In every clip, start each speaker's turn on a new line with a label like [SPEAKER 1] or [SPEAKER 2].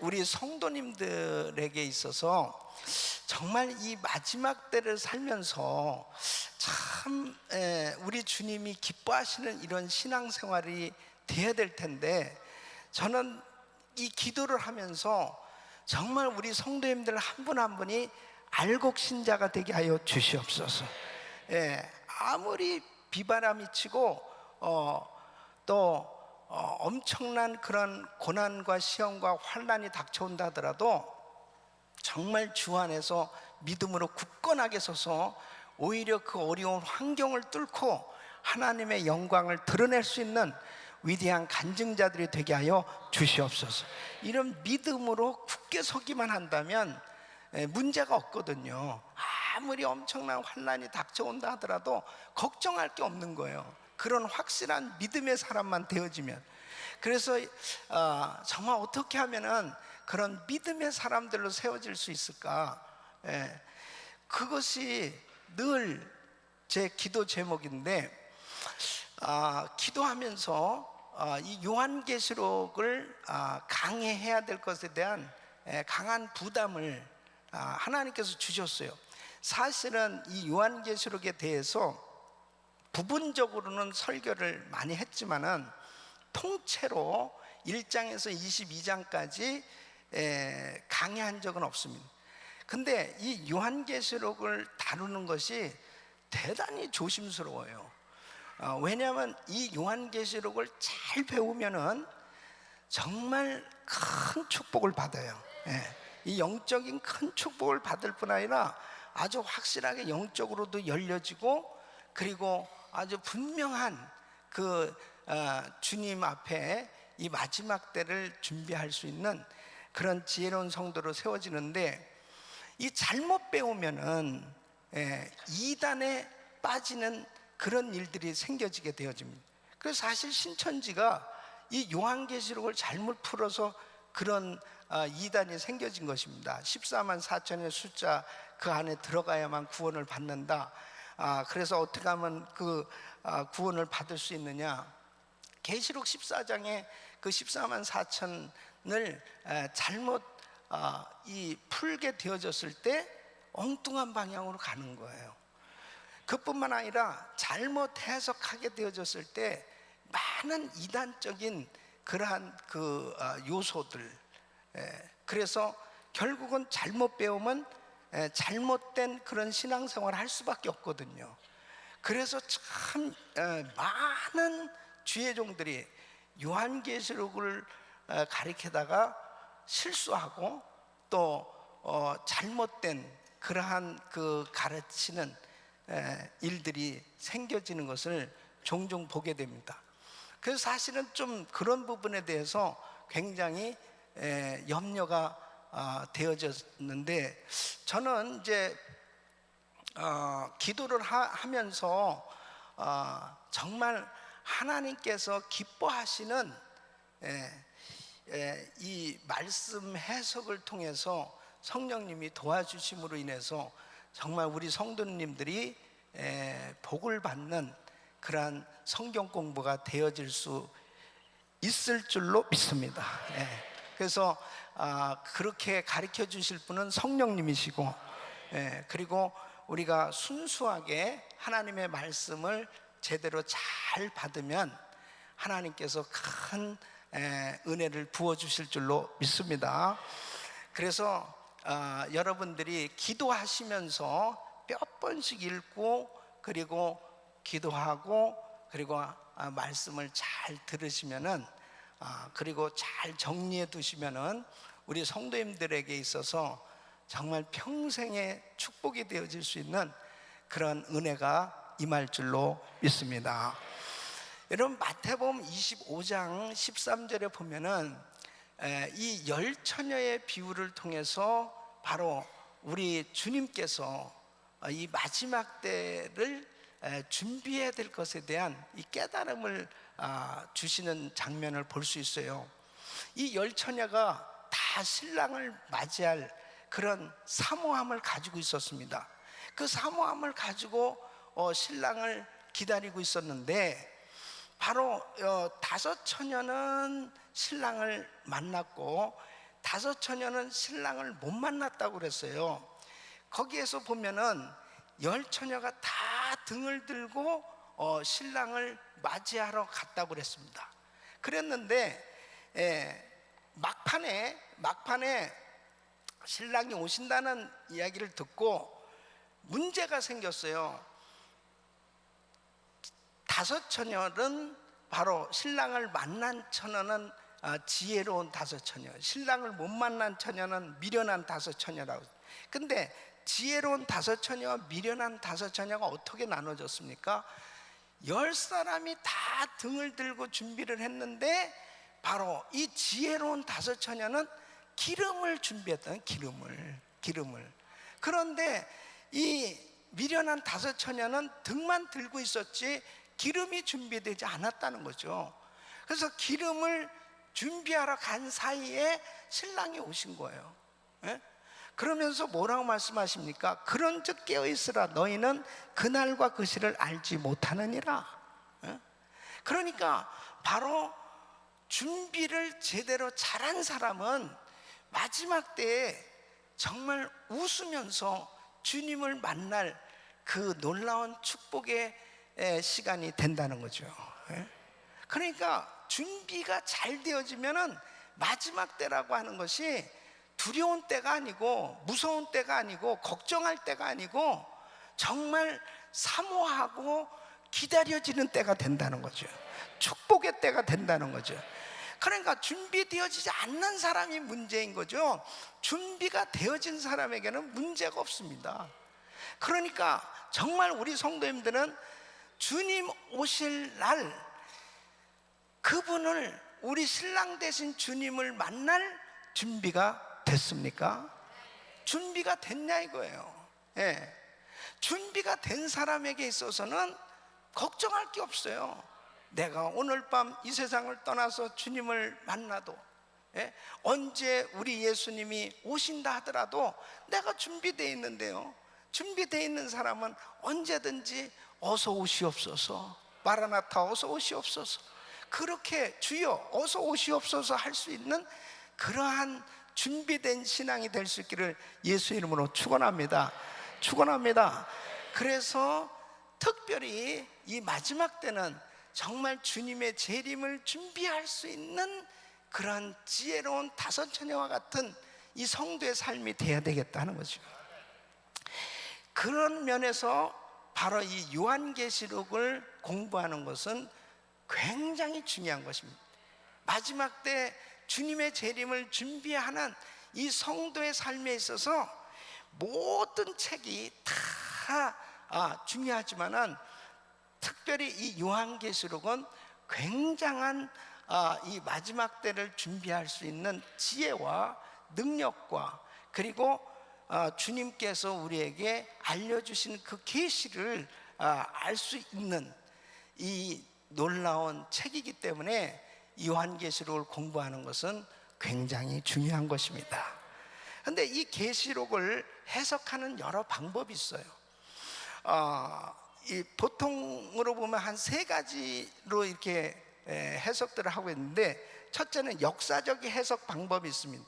[SPEAKER 1] 우리 성도님들에게 있어서 정말 이 마지막 때를 살면서 참 우리 주님이 기뻐하시는 이런 신앙생활이 돼야 될 텐데, 저는 이 기도를 하면서 정말 우리 성도님들 한 분 한 분이 알곡 신자가 되게 하여 주시옵소서. 아무리 비바람이 치고 또 엄청난 그런 고난과 시험과 환난이 닥쳐온다 하더라도 정말 주 안에서 믿음으로 굳건하게 서서 오히려 그 어려운 환경을 뚫고 하나님의 영광을 드러낼 수 있는 위대한 간증자들이 되게 하여 주시옵소서. 이런 믿음으로 굳게 서기만 한다면 문제가 없거든요. 아무리 엄청난 환난이 닥쳐온다 하더라도 걱정할 게 없는 거예요. 그런 확실한 믿음의 사람만 되어지면. 그래서 정말 어떻게 하면은 그런 믿음의 사람들로 세워질 수 있을까? 그것이 늘 제 기도 제목인데, 기도하면서 이 요한계시록을 강해해야 될 것에 대한 강한 부담을 하나님께서 주셨어요. 사실은 이 요한계시록에 대해서 부분적으로는 설교를 많이 했지만은 통째로 1장에서 22장까지 강의한 적은 없습니다. 근데 이 요한계시록을 다루는 것이 대단히 조심스러워요. 왜냐하면 이 요한계시록을 잘 배우면은 정말 큰 축복을 받아요. 이 영적인 큰 축복을 받을 뿐 아니라 아주 확실하게 영적으로도 열려지고, 그리고 아주 분명한 그 주님 앞에 이 마지막 때를 준비할 수 있는 그런 지혜로운 성도로 세워지는데, 이 잘못 배우면은 이단에 빠지는 그런 일들이 생겨지게 되어집니다. 그래서 사실 신천지가 이 요한계시록을 잘못 풀어서 그런 이단이 생겨진 것입니다. 14만 4천의 숫자, 그 안에 들어가야만 구원을 받는다. 그래서 어떻게 하면 그 구원을 받을 수 있느냐? 계시록 14장에 그 14만 4천을 잘못 풀게 되어졌을 때 엉뚱한 방향으로 가는 거예요. 그뿐만 아니라 잘못 해석하게 되어졌을 때 많은 이단적인 그러한 그 요소들, 그래서 결국은 잘못 배우면 잘못된 그런 신앙생활을 할 수밖에 없거든요. 그래서 참 많은 주의 종들이 요한계시록을 가리키다가 실수하고 또 잘못된 그러한 그 가르치는 일들이 생겨지는 것을 종종 보게 됩니다. 그래서 사실은 좀 그런 부분에 대해서 굉장히 염려가 되어졌는데, 저는 이제 기도를 하면서 정말 하나님께서 기뻐하시는 이 말씀 해석을 통해서 성령님이 도와주심으로 인해서 정말 우리 성도님들이 복을 받는 그러한 성경 공부가 되어질 수 있을 줄로 믿습니다. 그래서 그렇게 가르쳐 주실 분은 성령님이시고, 그리고 우리가 순수하게 하나님의 말씀을 제대로 잘 받으면 하나님께서 큰 은혜를 부어주실 줄로 믿습니다. 그래서 여러분들이 기도하시면서 몇 번씩 읽고, 그리고 기도하고, 그리고 말씀을 잘 들으시면은, 그리고 잘 정리해 두시면은 우리 성도님들에게 있어서 정말 평생의 축복이 되어질 수 있는 그런 은혜가 임할 줄로 믿습니다. 여러분, 마태복음 25장 13절에 보면은 이 열 처녀의 비유를 통해서 바로 우리 주님께서 이 마지막 때를 준비해야 될 것에 대한 이 깨달음을 주시는 장면을 볼 수 있어요. 이 열 처녀가 다 신랑을 맞이할 그런 사모함을 가지고 있었습니다. 그 사모함을 가지고 신랑을 기다리고 있었는데, 바로 다섯 처녀는 신랑을 만났고 다섯 처녀는 신랑을 못 만났다고 그랬어요. 거기에서 보면은 열 처녀가 다 등을 들고 신랑을 맞이하러 갔다고 그랬습니다. 그랬는데 막판에 신랑이 오신다는 이야기를 듣고 문제가 생겼어요. 다섯 처녀는 바로 신랑을 만난 처녀는 지혜로운 다섯 처녀, 신랑을 못 만난 처녀는 미련한 다섯 처녀라고. 근데 지혜로운 다섯 처녀와 미련한 다섯 처녀가 어떻게 나눠졌습니까? 10사람이 다 등을 들고 준비를 했는데 바로 이 지혜로운 다섯 처녀는 기름을 준비했다는, 기름을. 그런데 이 미련한 다섯 처녀는 등만 들고 있었지 기름이 준비되지 않았다는 거죠. 그래서 기름을 준비하러 간 사이에 신랑이 오신 거예요. 예? 그러면서 뭐라고 말씀하십니까? 그런즉 깨어있으라, 너희는 그날과 그 시를 알지 못하느니라. 예? 그러니까 바로 준비를 제대로 잘한 사람은 마지막 때에 정말 웃으면서 주님을 만날 그 놀라운 축복의 시간이 된다는 거죠. 예? 그러니까 준비가 잘 되어지면은 마지막 때라고 하는 것이 두려운 때가 아니고 무서운 때가 아니고 걱정할 때가 아니고 정말 사모하고 기다려지는 때가 된다는 거죠. 축복의 때가 된다는 거죠. 그러니까 준비되어지지 않는 사람이 문제인 거죠. 준비가 되어진 사람에게는 문제가 없습니다. 그러니까 정말 우리 성도님들은 주님 오실 날 그분을, 우리 신랑 되신 주님을 만날 준비가 됐습니까? 준비가 됐냐 이거예요. 예. 준비가 된 사람에게 있어서는 걱정할 게 없어요. 내가 오늘 밤 이 세상을 떠나서 주님을 만나도, 언제 우리 예수님이 오신다 하더라도 내가 준비되어 있는데요. 준비되어 있는 사람은 언제든지 어서 오시옵소서, 마라나타 어서 오시옵소서, 그렇게 주여 어서 오시옵소서 할 수 있는 그러한 준비된 신앙이 될 수 있기를 예수 이름으로 축원합니다. 축원합니다. 그래서 특별히 이 마지막 때는 정말 주님의 재림을 준비할 수 있는 그런 지혜로운 다섯 처녀와 같은 이 성도의 삶이 돼야 되겠다는 거죠. 그런 면에서 바로 이 요한계시록을 공부하는 것은 굉장히 중요한 것입니다. 마지막 때 주님의 재림을 준비하는 이 성도의 삶에 있어서 모든 책이 다 중요하지만은 특별히 이 요한계시록은 굉장한 이 마지막 때를 준비할 수 있는 지혜와 능력과, 그리고 주님께서 우리에게 알려주신 그 계시를 알 수 있는 이 놀라운 책이기 때문에 요한계시록을 공부하는 것은 굉장히 중요한 것입니다. 그런데 이 계시록을 해석하는 여러 방법이 있어요. 이 보통으로 보면 한 세 가지로 이렇게 해석들을 하고 있는데, 첫째는 역사적 해석 방법이 있습니다.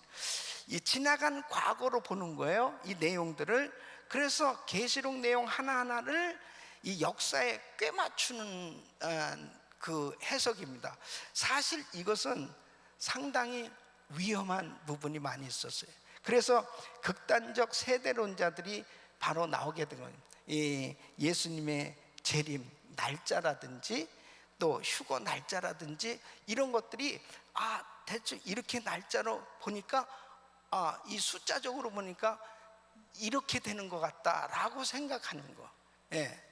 [SPEAKER 1] 이 지나간 과거로 보는 거예요, 이 내용들을. 그래서 계시록 내용 하나하나를 이 역사에 꿰맞추는 그 해석입니다. 사실 이것은 상당히 위험한 부분이 많이 있었어요. 그래서 극단적 세대론자들이 바로 나오게 된 겁니다. 이 예수님의 재림 날짜라든지 또 휴거 날짜라든지 이런 것들이 대충 이렇게 날짜로 보니까 이 숫자적으로 보니까 이렇게 되는 것 같다라고 생각하는 거.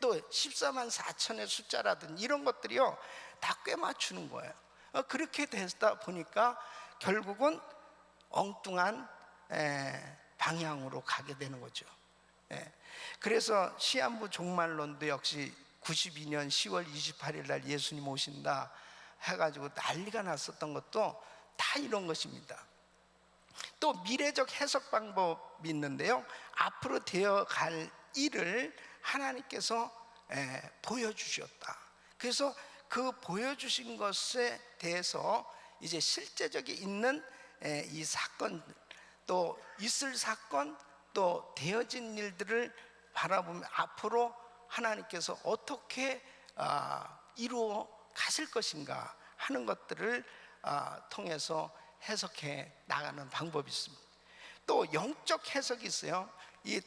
[SPEAKER 1] 또 14만 4천의 숫자라든지 이런 것들이요 다 꿰맞추는 거예요. 그렇게 되다 보니까 결국은 엉뚱한 방향으로 가게 되는 거죠. 그래서 시한부 종말론도 역시 92년 10월 28일 날 예수님 오신다 해가지고 난리가 났었던 것도 다 이런 것입니다. 또 미래적 해석 방법이 있는데요, 앞으로 되어갈 일을 하나님께서 보여주셨다. 그래서 그 보여주신 것에 대해서 이제 실제적이 있는 이 사건, 또 있을 사건, 또 되어진 일들을 바라보면 앞으로 하나님께서 어떻게 이루어 가실 것인가 하는 것들을 통해서 해석해 나가는 방법이 있습니다. 또 영적 해석이 있어요.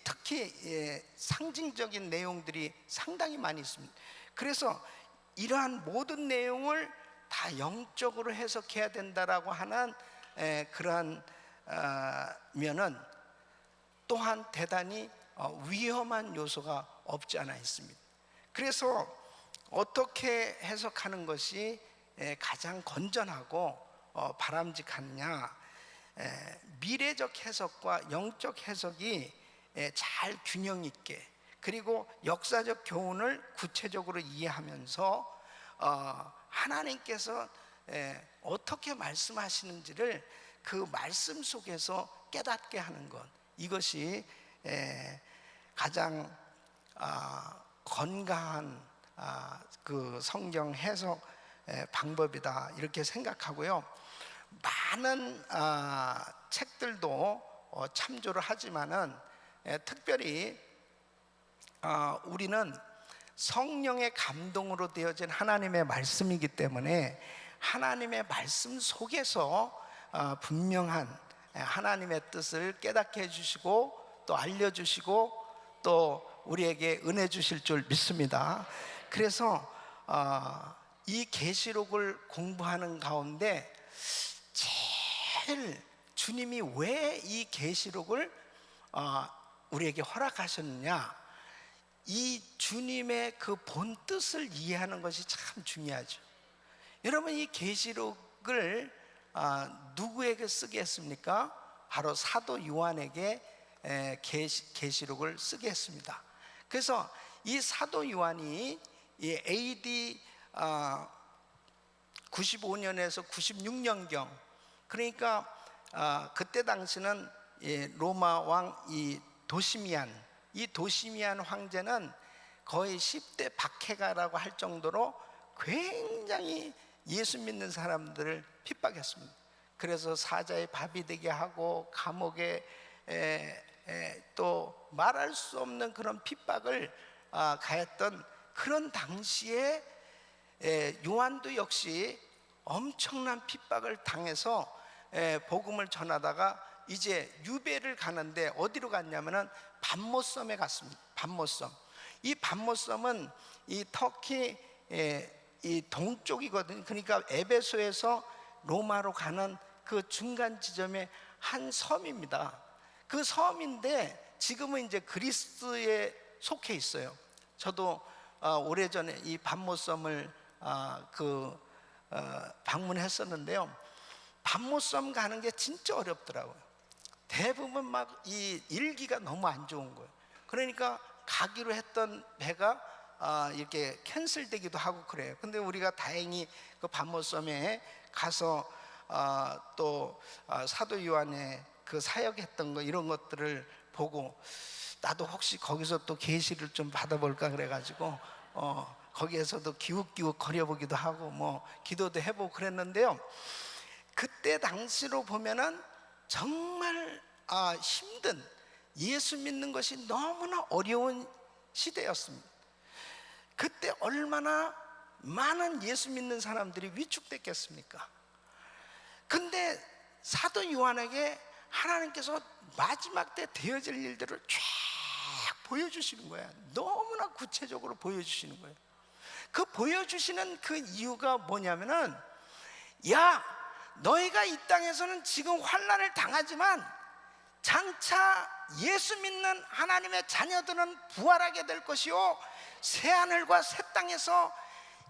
[SPEAKER 1] 특히 상징적인 내용들이 상당히 많이 있습니다. 그래서 이러한 모든 내용을 다 영적으로 해석해야 된다라고 하는 그러한 면은 또한 대단히 위험한 요소가 없지 않아 있습니다. 그래서 어떻게 해석하는 것이 가장 건전하고 바람직하냐, 미래적 해석과 영적 해석이 잘 균형 있게, 그리고 역사적 교훈을 구체적으로 이해하면서 하나님께서 어떻게 말씀하시는지를 그 말씀 속에서 깨닫게 하는 것, 이것이 가장 건강한 그 성경 해석 방법이다, 이렇게 생각하고요. 많은 책들도 참조를 하지만은 특별히 우리는 성령의 감동으로 되어진 하나님의 말씀이기 때문에 하나님의 말씀 속에서 분명한 하나님의 뜻을 깨닫게 해주시고 또 알려주시고 또 우리에게 은혜 주실 줄 믿습니다. 그래서 이 계시록을 공부하는 가운데 제일 주님이 왜 이 계시록을 우리에게 허락하셨느냐, 이 주님의 그 본 뜻을 이해하는 것이 참 중요하죠. 여러분, 이 계시록을 누구에게 쓰게 했습니까? 바로 사도 요한에게 계시록을 쓰게 했습니다. 그래서 이 사도 요한이 이 AD 95년에서 96년경, 그러니까 그때 당시는 로마 왕 이 도시미안 황제는 거의 10대 박해가라고 할 정도로 굉장히 예수 믿는 사람들을 핍박했습니다. 그래서 사자의 밥이 되게 하고 감옥에 또 말할 수 없는 그런 핍박을 가했던 그런 당시에 요한도 역시 엄청난 핍박을 당해서 복음을 전하다가 이제 유배를 가는데 어디로 갔냐면은 밤모섬에 갔습니다. 밤모섬. 이 밤모섬은 이 터키 이 동쪽이거든요. 그러니까 에베소에서 로마로 가는 그 중간 지점의 한 섬입니다. 그 섬인데 지금은 이제 그리스에 속해 있어요. 저도 오래전에 이 밤모섬을 방문했었는데요. 밤모섬 가는 게 진짜 어렵더라고요. 대부분 막 이 일기가 너무 안 좋은 거예요. 그러니까 가기로 했던 배가 이렇게 캔슬되기도 하고 그래요. 근데 우리가 다행히 그 밤모섬에 가서 또 사도 요한의 그 사역했던 거, 이런 것들을 보고 나도 혹시 거기서 또 계시를 좀 받아볼까 그래가지고 거기에서도 기웃기웃 거려보기도 하고 뭐 기도도 해보고 그랬는데요. 그때 당시로 보면은 정말 힘든, 예수 믿는 것이 너무나 어려운 시대였습니다. 그때 얼마나 많은 예수 믿는 사람들이 위축됐겠습니까? 근데 사도 요한에게 하나님께서 마지막 때 되어질 일들을 쫙 보여주시는 거예요. 너무나 구체적으로 보여주시는 거예요. 그 보여주시는 그 이유가 뭐냐면은, 야, 너희가 이 땅에서는 지금 환난을 당하지만 장차 예수 믿는 하나님의 자녀들은 부활하게 될 것이요, 새하늘과 새 땅에서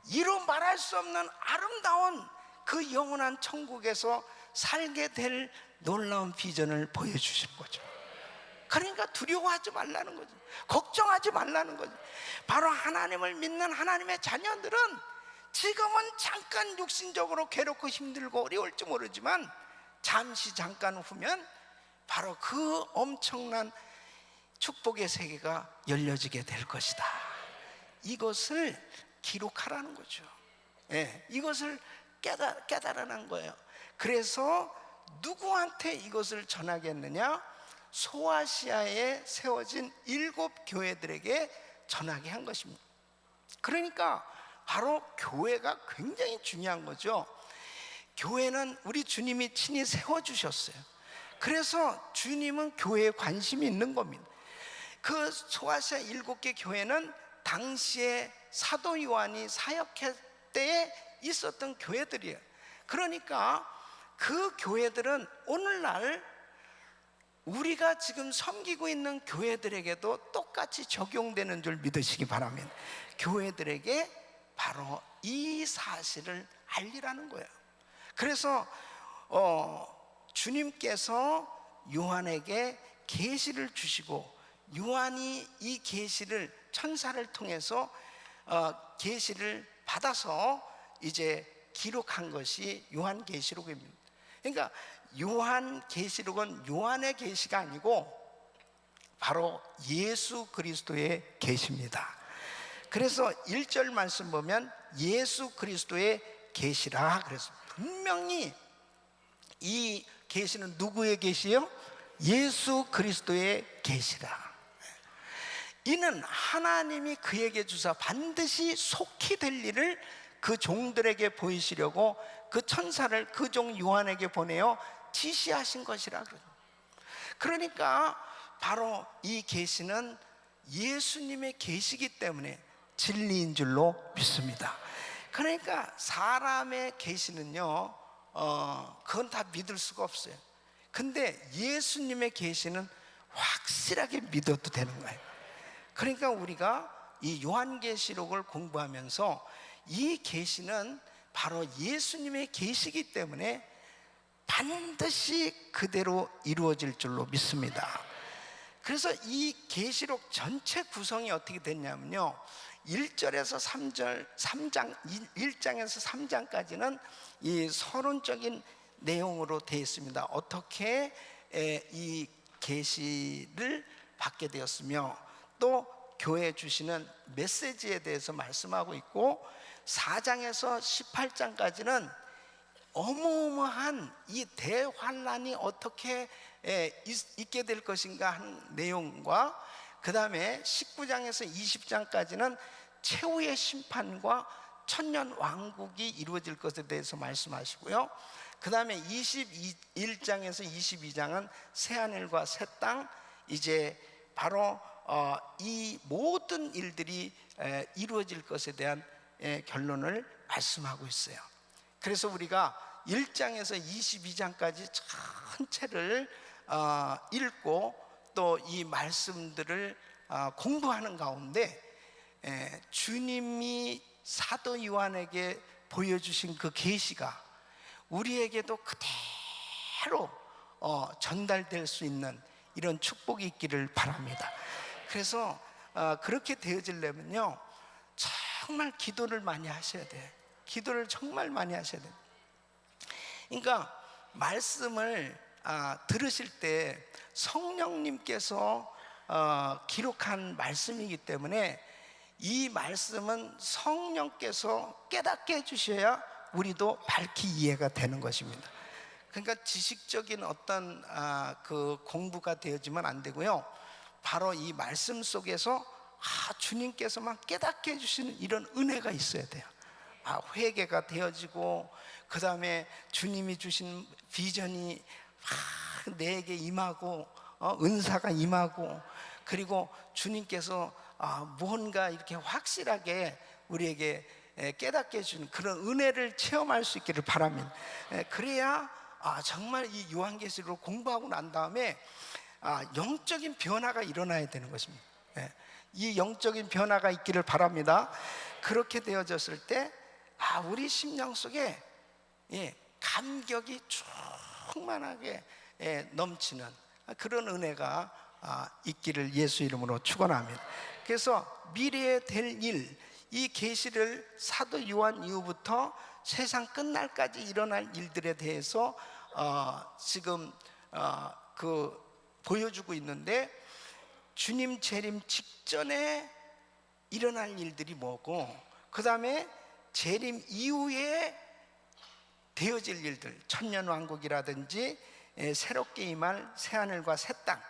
[SPEAKER 1] 이루 말할 수 없는 아름다운 그 영원한 천국에서 살게 될 놀라운 비전을 보여주시는 거죠. 그러니까 두려워하지 말라는 거죠. 걱정하지 말라는 거죠. 바로 하나님을 믿는 하나님의 자녀들은 지금은 잠깐 육신적으로 괴롭고 힘들고 어려울지 모르지만 잠시 잠깐 후면 바로 그 엄청난 축복의 세계가 열려지게 될 것이다. 이것을 기록하라는 거죠. 이것을 깨달으라는 거예요. 그래서 누구한테 이것을 전하겠느냐? 소아시아에 세워진 7교회들에게 전하게 한 것입니다. 그러니까 바로 교회가 굉장히 중요한 거죠. 교회는 우리 주님이 친히 세워주셨어요. 그래서 주님은 교회에 관심이 있는 겁니다. 그 소아시아 7개 교회는 당시에 사도 요한이 사역할 때에 있었던 교회들이에요. 그러니까 그 교회들은 오늘날 우리가 지금 섬기고 있는 교회들에게도 똑같이 적용되는 줄 믿으시기 바랍니다. 교회들에게 바로 이 사실을 알리라는 거예요. 그래서 주님께서 요한에게 계시를 주시고 요한이 이 계시를 천사를 통해서 계시를 받아서 이제 기록한 것이 요한계시록입니다. 그러니까 요한계시록은 요한의 계시가 아니고 바로 예수 그리스도의 계시입니다. 그래서 1절 말씀 보면 예수 그리스도의 계시라 그래서 분명히 이 계시는 누구의 계시요? 예수 그리스도의 계시라. 이는 하나님이 그에게 주사 반드시 속히 될 일을 그 종들에게 보이시려고 그 천사를 그 종 요한에게 보내어 지시하신 것이라. 그러니까 바로 이 계시는 예수님의 계시이기 때문에 진리인 줄로 믿습니다. 그러니까 사람의 계시는요, 그건 다 믿을 수가 없어요. 근데 예수님의 계시는 확실하게 믿어도 되는 거예요. 그러니까 우리가 이 요한계시록을 공부하면서 이 계시는 바로 예수님의 계시이기 때문에 반드시 그대로 이루어질 줄로 믿습니다. 그래서 이 계시록 전체 구성이 어떻게 됐냐면요, 1절에서 3장, 1장에서 3장까지는 이 서론적인 내용으로 되어 있습니다. 어떻게 이 계시를 받게 되었으며 또 교회에 주시는 메시지에 대해서 말씀하고 있고, 4장에서 18장까지는 어마어마한 이 대환란이 어떻게 있게 될 것인가 하는 내용과, 그 다음에 19장에서 20장까지는 최후의 심판과 천년 왕국이 이루어질 것에 대해서 말씀하시고요. 그 다음에 21장에서 22장은 새하늘과 새 땅, 이제 바로 이 모든 일들이 이루어질 것에 대한 결론을 말씀하고 있어요. 그래서 우리가 1장에서 22장까지 전체를 읽고 또 이 말씀들을 공부하는 가운데 주님이 사도 요한에게 보여주신 그 계시가 우리에게도 그대로 전달될 수 있는 이런 축복이 있기를 바랍니다. 그래서 그렇게 되어지려면요, 정말 기도를 많이 하셔야 돼요. 기도를 정말 많이 하셔야 돼요. 그러니까 말씀을 들으실 때 성령님께서 기록한 말씀이기 때문에 이 말씀은 성령께서 깨닫게 해주셔야 우리도 밝히 이해가 되는 것입니다. 그러니까 지식적인 어떤 그 공부가 되어지면 안 되고요, 바로 이 말씀 속에서 주님께서만 깨닫게 해주시는 이런 은혜가 있어야 돼요. 회개가 되어지고, 그 다음에 주님이 주신 비전이 내게 임하고, 은사가 임하고, 그리고 주님께서 무언가 이렇게 확실하게 우리에게 깨닫게 해주는 그런 은혜를 체험할 수 있기를 바랍니다. 그래야 정말 이 요한계시록을 공부하고 난 다음에 영적인 변화가 일어나야 되는 것입니다. 이 영적인 변화가 있기를 바랍니다. 그렇게 되어졌을 때 우리 심령 속에 감격이 충만하게 넘치는 그런 은혜가 있기를 예수 이름으로 축원합니다. 그래서 미래에 될 일, 이 계시를 사도 요한 이후부터 세상 끝날까지 일어날 일들에 대해서 지금 보여주고 있는데, 주님 재림 직전에 일어날 일들이 뭐고, 그 다음에 재림 이후에 되어질 일들, 천년왕국이라든지 새롭게 임할 새하늘과 새 땅,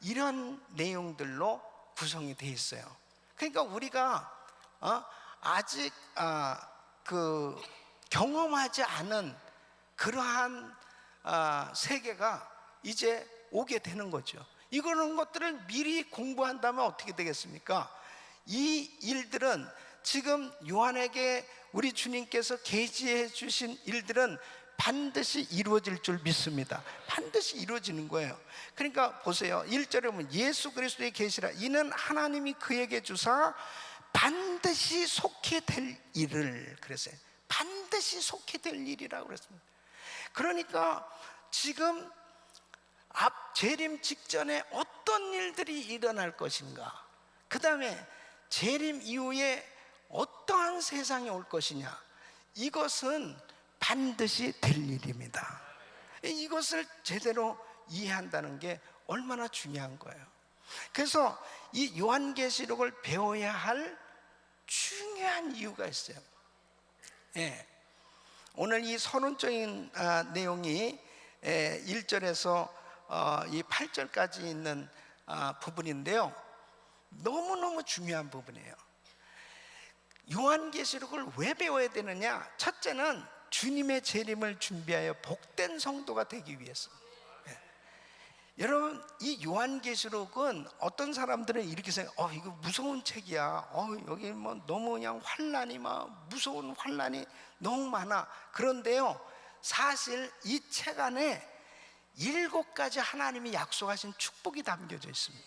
[SPEAKER 1] 이런 내용들로 구성이 되어 있어요. 그러니까 우리가 아직 그 경험하지 않은 그러한 세계가 이제 오게 되는 거죠. 이런 것들을 미리 공부한다면 어떻게 되겠습니까? 이 일들은 지금 요한에게 우리 주님께서 계시해 주신 일들은 반드시 이루어질 줄 믿습니다. 반드시 이루어지는 거예요. 그러니까 보세요, 1절에 보면 예수 그리스도의 계시라, 이는 하나님이 그에게 주사 반드시 속해 될 일을, 그랬어요. 반드시 속해 될 일이라고 그랬습니다. 그러니까 지금 앞 재림 직전에 어떤 일들이 일어날 것인가, 그 다음에 재림 이후에 어떠한 세상이 올 것이냐, 이것은 반드시 될 일입니다. 이것을 제대로 이해한다는 게 얼마나 중요한 거예요. 그래서 이 요한계시록을 배워야 할 중요한 이유가 있어요. 오늘 이 서론적인 내용이 1절에서 이 8절까지 있는 부분인데요, 너무너무 중요한 부분이에요. 요한계시록을 왜 배워야 되느냐? 첫째는 주님의 재림을 준비하여 복된 성도가 되기 위해서. 여러분, 이 요한계시록은 어떤 사람들은 이렇게 생각해요. 이거 무서운 책이야. 여기 뭐 너무 그냥 환란이 막 무서운 환란이 너무 많아. 그런데요, 사실 이 책 안에 7가지 하나님이 약속하신 축복이 담겨져 있습니다.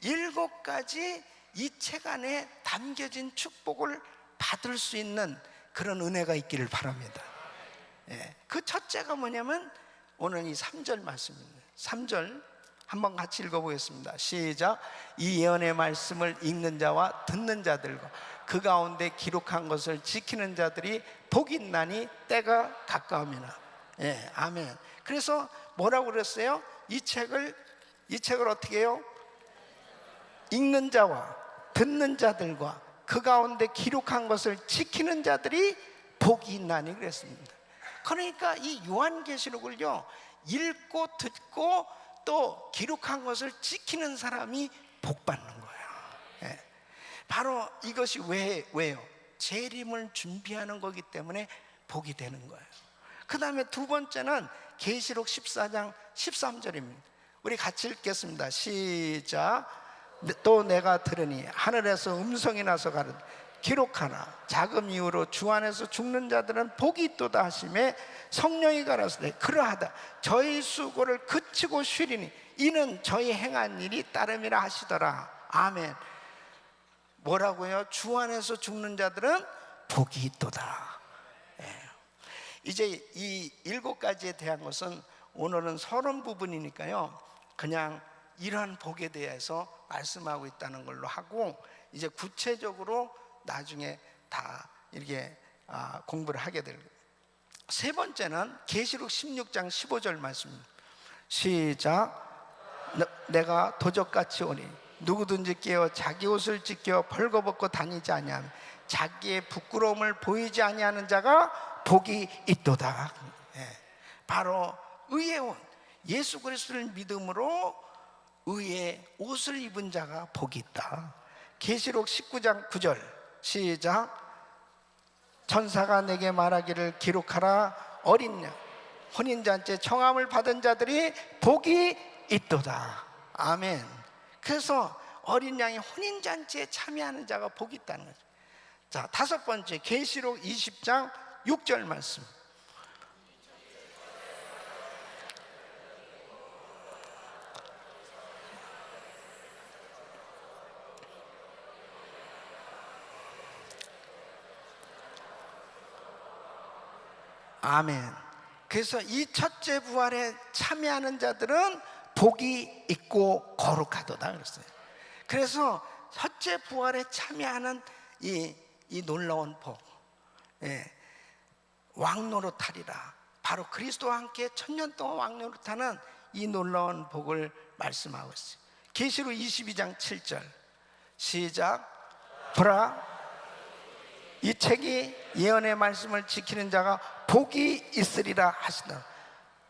[SPEAKER 1] 7가지 이 책 안에 담겨진 축복을 받을 수 있는 그런 은혜가 있기를 바랍니다. 그 첫째가 뭐냐면 오늘 이 3절 말씀입니다. 3절 한번 같이 읽어보겠습니다. 시작. 이 예언의 말씀을 읽는 자와 듣는 자들과 그 가운데 기록한 것을 지키는 자들이 복이 있나니 때가 가까움이나. 아멘. 그래서 뭐라고 그랬어요? 이 책을 어떻게 해요? 읽는 자와 듣는 자들과 그 가운데 기록한 것을 지키는 자들이 복이 있나니 그랬습니다. 그러니까 이 요한계시록을요, 읽고 듣고 또 기록한 것을 지키는 사람이 복 받는 거예요. 바로 이것이 왜요? 재림을 준비하는 거기 때문에 복이 되는 거예요. 그 다음에 두 번째는 계시록 14장 13절입니다. 우리 같이 읽겠습니다. 시작. 또 내가 들으니 하늘에서 음성이 나서 가르되 기록하라. 자금 이후로 주 안에서 죽는 자들은 복이 있도다 하시매 성령이 가라사대 그러하다. 저희 수고를 그치고 쉬리니 이는 저희 행한 일이 따름이라 하시더라. 아멘. 뭐라고요? 주 안에서 죽는 자들은 복이 있도다. 이제 이 7가지에 대한 것은 오늘은 서론 부분이니까요, 그냥 이러한 복에 대해서 말씀하고 있다는 걸로 하고, 이제 구체적으로 나중에 다 이렇게 공부를 하게 될 거예요. 세 번째는 계시록 16장 15절 말씀입니다. 시작. 내가 도적같이 오니 누구든지 깨어 자기 옷을 찢겨 벌거벗고 다니지 아니하며 자기의 부끄러움을 보이지 아니하는 자가 복이 있도다. 바로 의의 옷, 예수 그리스도를 믿음으로 의의 옷을 입은 자가 복이 있다. 계시록 19장 9절 시작. 천사가 내게 말하기를 기록하라. 어린 양 혼인잔치에 청함을 받은 자들이 복이 있도다. 아멘. 그래서 어린 양이 혼인잔치에 참여하는 자가 복이 있다는 거죠. 자, 다섯 번째 계시록 20장 6절 말씀. 아멘. 그래서 이 첫째 부활에 참여하는 자들은 복이 있고 거룩하도다 그랬어요. 그래서 첫째 부활에 참여하는 이 놀라운 복, 왕노릇하리라. 바로 그리스도와 함께 천년 동안 왕노릇하는 이 놀라운 복을 말씀하고 있어요. 계시록 22장 7절 시작. 보라, 이 책이 예언의 말씀을 지키는 자가 복이 있으리라 하시더라.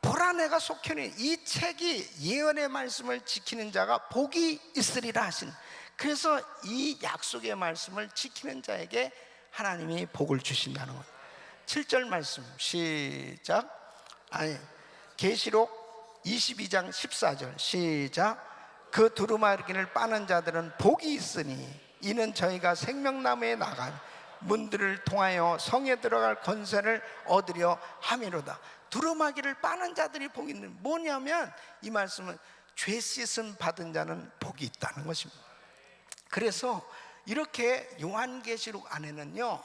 [SPEAKER 1] 보라, 내가 속해는 이 책이 예언의 말씀을 지키는 자가 복이 있으리라 하신, 그래서 이 약속의 말씀을 지키는 자에게 하나님이 복을 주신다는 거예요. 7절 말씀 시작. 계시록 22장 14절 시작. 그 두루마기를 빠는 자들은 복이 있으니 이는 저희가 생명나무에 나가 문들을 통하여 성에 들어갈 권세를 얻으려 함이로다. 두루마기를 빠는 자들이 복이 있는, 뭐냐면 이 말씀은 죄 씻음 받은 자는 복이 있다는 것입니다. 그래서 이렇게 요한계시록 안에는요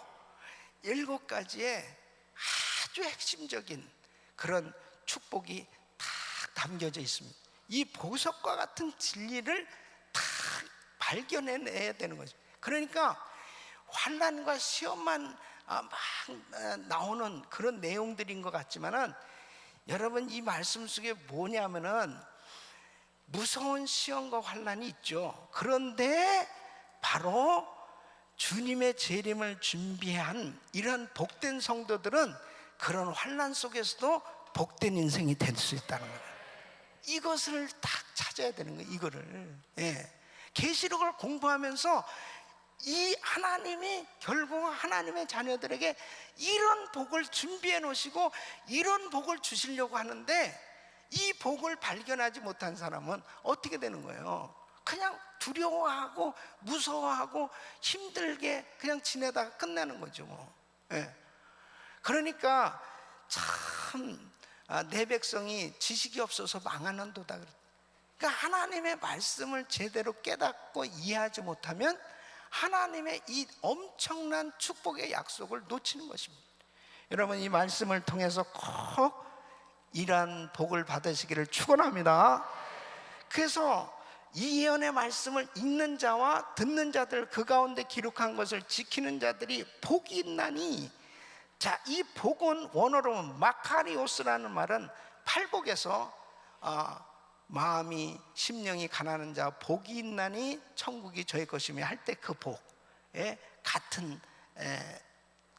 [SPEAKER 1] 7가지의 아주 핵심적인 그런 축복이 다 담겨져 있습니다. 이 보석과 같은 진리를 다 발견해내야 되는 거죠. 그러니까 환난과 시험만 막 나오는 그런 내용들인 것 같지만은, 여러분 이 말씀 속에 뭐냐면은 무서운 시험과 환난이 있죠. 그런데 바로 주님의 재림을 준비한 이런 복된 성도들은 그런 환난 속에서도 복된 인생이 될 수 있다는 거예요. 이것을 딱 찾아야 되는 거예요. 이거를 계시록을 공부하면서 이 하나님이 결국 하나님의 자녀들에게 이런 복을 준비해 놓으시고 이런 복을 주시려고 하는데, 이 복을 발견하지 못한 사람은 어떻게 되는 거예요? 그냥 두려워하고 무서워하고 힘들게 그냥 지내다가 끝내는 거죠. 그러니까 참 내 백성이 지식이 없어서 망하는도다. 그러니까 하나님의 말씀을 제대로 깨닫고 이해하지 못하면 하나님의 이 엄청난 축복의 약속을 놓치는 것입니다. 여러분 이 말씀을 통해서 꼭 이러한 복을 받으시기를 축원합니다. 그래서 이 예언의 말씀을 읽는 자와 듣는 자들, 그 가운데 기록한 것을 지키는 자들이 복이 있나니, 자, 이 복은 원어로 마카리오스라는 말은 팔복에서 마음이 심령이 가난한 자 복이 있나니 천국이 저의 것이며 할 때 그 복에 같은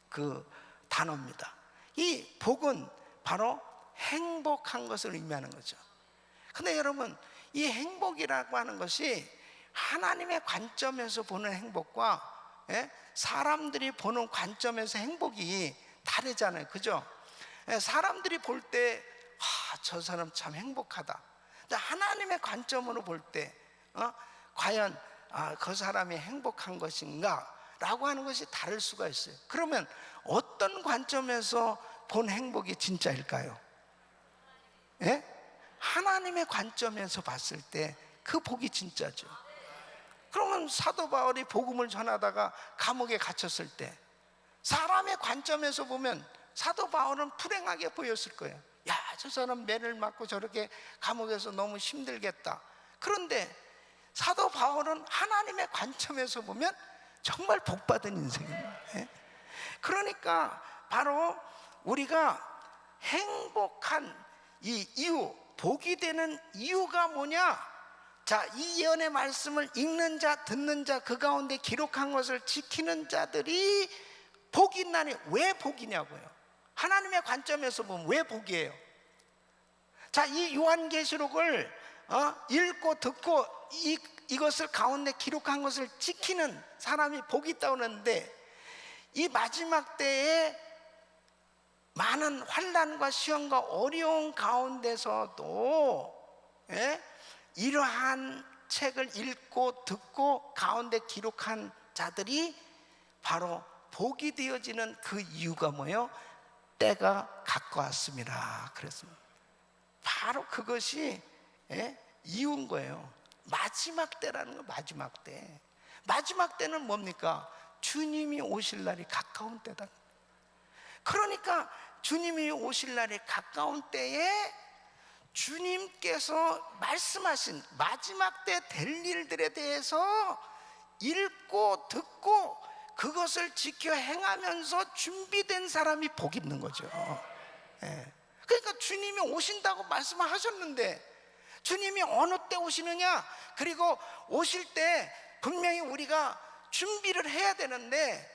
[SPEAKER 1] 그 단어입니다. 이 복은 바로 행복한 것을 의미하는 거죠. 근데 여러분 이 행복이라고 하는 것이 하나님의 관점에서 보는 행복과 사람들이 보는 관점에서 행복이 다르잖아요. 그죠? 사람들이 볼 때 저 사람 참 행복하다. 근데 하나님의 관점으로 볼 때 과연 그 사람이 행복한 것인가 라고 하는 것이 다를 수가 있어요. 그러면 어떤 관점에서 본 행복이 진짜일까요? 하나님의 관점에서 봤을 때 그 복이 진짜죠. 그러면 사도 바울이 복음을 전하다가 감옥에 갇혔을 때 사람의 관점에서 보면 사도 바울은 불행하게 보였을 거예요. 야, 저 사람 매를 맞고 저렇게 감옥에서 너무 힘들겠다. 그런데 사도 바울은 하나님의 관점에서 보면 정말 복받은 인생입니다. 그러니까 바로 우리가 행복한 이 이유, 복이 되는 이유가 뭐냐? 자, 이 예언의 말씀을 읽는 자, 듣는 자, 그 가운데 기록한 것을 지키는 자들이 복이 있나니. 왜 복이냐고요? 하나님의 관점에서 보면 왜 복이에요? 자, 이 요한계시록을 읽고 듣고 이것을 가운데 기록한 것을 지키는 사람이 복이 있다고 하는데, 이 마지막 때에 많은 환난과 시험과 어려운 가운데서도 이러한 책을 읽고 듣고 가운데 기록한 자들이 바로 복이 되어지는 그 이유가 뭐예요? 때가 가까웠습니다. 그랬습니다. 바로 그것이 이유인 거예요. 마지막 때라는 거. 마지막 때. 마지막 때는 뭡니까? 주님이 오실 날이 가까운 때다. 그러니까 주님이 오실 날이 가까운 때에 주님께서 말씀하신 마지막 때 될 일들에 대해서 읽고 듣고 그것을 지켜 행하면서 준비된 사람이 복 있는 거죠. 그러니까 주님이 오신다고 말씀하셨는데 주님이 어느 때 오시느냐, 그리고 오실 때 분명히 우리가 준비를 해야 되는데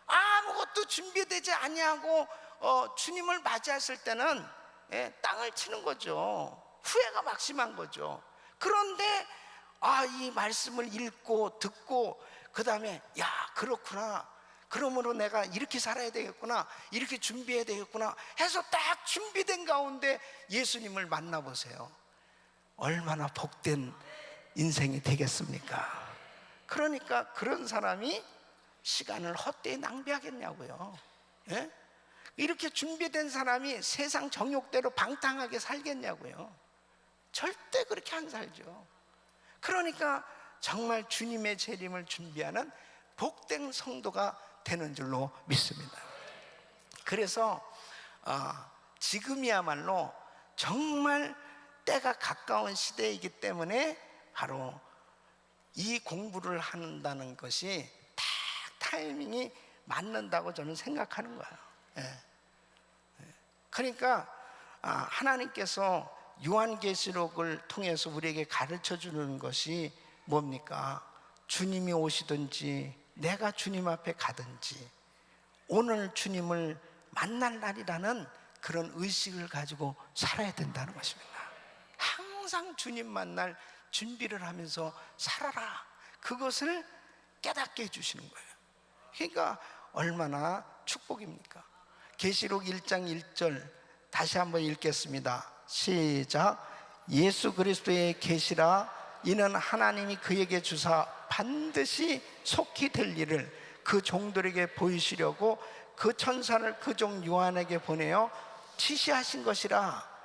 [SPEAKER 1] 아무것도 준비되지 아니하고 주님을 맞이했을 때는 땅을 치는 거죠. 후회가 막심한 거죠. 그런데 이 말씀을 읽고 듣고 그 다음에 그렇구나, 그러므로 내가 이렇게 살아야 되겠구나, 이렇게 준비해야 되겠구나 해서 딱 준비된 가운데 예수님을 만나보세요. 얼마나 복된 인생이 되겠습니까? 그러니까 그런 사람이 시간을 헛되이 낭비하겠냐고요. 예? 이렇게 준비된 사람이 세상 정욕대로 방탕하게 살겠냐고요. 절대 그렇게 안 살죠. 그러니까 정말 주님의 재림을 준비하는 복된 성도가 되는 줄로 믿습니다. 그래서 지금이야말로 정말 때가 가까운 시대이기 때문에 바로 이 공부를 한다는 것이 딱 타이밍이 맞는다고 저는 생각하는 거예요. 그러니까 하나님께서 요한계시록을 통해서 우리에게 가르쳐 주는 것이 뭡니까? 주님이 오시든지 내가 주님 앞에 가든지 오늘 주님을 만날 날이라는 그런 의식을 가지고 살아야 된다는 것입니다. 항상 주님 만날 준비를 하면서 살아라, 그것을 깨닫게 해주시는 거예요. 그러니까 얼마나 축복입니까? 계시록 1장 1절 다시 한번 읽겠습니다. 시작. 예수 그리스도의 계시라, 이는 하나님이 그에게 주사 반드시 속히 될 일을 그 종들에게 보이시려고 그 천사를 그 종 요한에게 보내어 지시하신 것이라.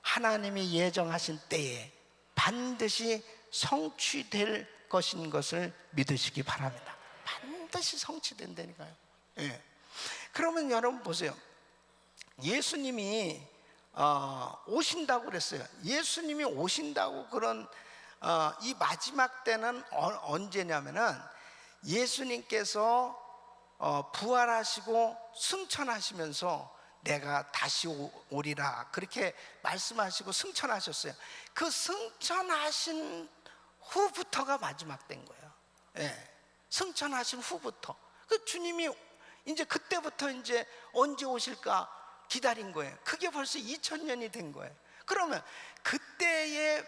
[SPEAKER 1] 하나님이 예정하신 때에 반드시 성취될 것인 것을 믿으시기 바랍니다. 반드시 성취된다니까요. 그러면 여러분 보세요. 예수님이 오신다고 그랬어요. 예수님이 오신다고 그런 이 마지막 때는 언제냐면은 예수님께서 부활하시고 승천하시면서 내가 다시 오리라 그렇게 말씀하시고 승천하셨어요. 그 승천하신 후부터가 마지막 때인 거예요. 승천하신 후부터 그 주님이 이제 그때부터 이제 언제 오실까 기다린 거예요. 그게 벌써 2000년이 된 거예요. 그러면 그때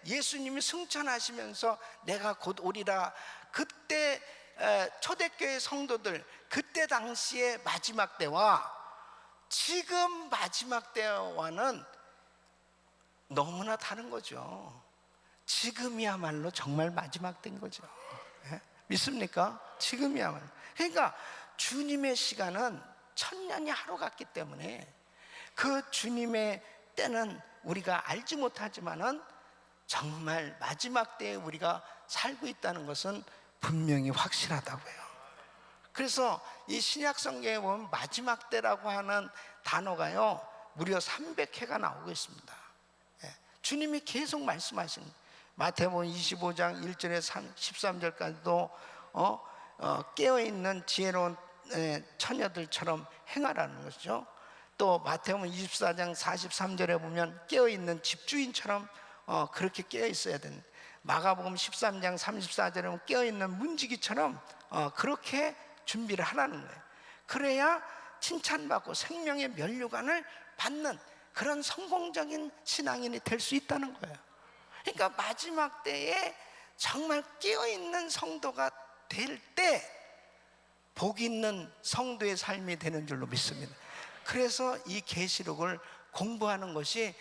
[SPEAKER 1] 예수님이 승천하시면서 내가 곧 오리라, 그때 초대교회 성도들 그때 당시의 마지막 때와 지금 마지막 때와는 너무나 다른 거죠. 지금이야말로 정말 마지막 때인 거죠. 믿습니까? 지금이야말로. 그러니까 주님의 시간은 천년이 하루 같기 때문에 그 주님의 때는 우리가 알지 못하지만은 정말 마지막 때에 우리가 살고 있다는 것은 분명히 확실하다고요. 그래서 이 신약 성경에 보면 마지막 때라고 하는 단어가요 무려 300회가 나오고 있습니다. 주님이 계속 말씀하신 마태복음 25장 1절에 13절까지도 깨어있는 지혜로운 처녀들처럼 행하라는 것이죠. 또 마태복음 24장 43절에 보면 깨어있는 집주인처럼 그렇게 깨어있어야 되는, 마가복음 13장 34절에 보면 깨어있는 문지기처럼 그렇게 준비를 하라는 거예요. 그래야 칭찬받고 생명의 면류관을 받는 그런 성공적인 신앙인이 될 수 있다는 거예요. 그러니까 마지막 때에 정말 깨어있는 성도가 될 때 복 있는 성도의 삶이 되는 줄로 믿습니다. 그래서 이 계시록을 공부하는 것이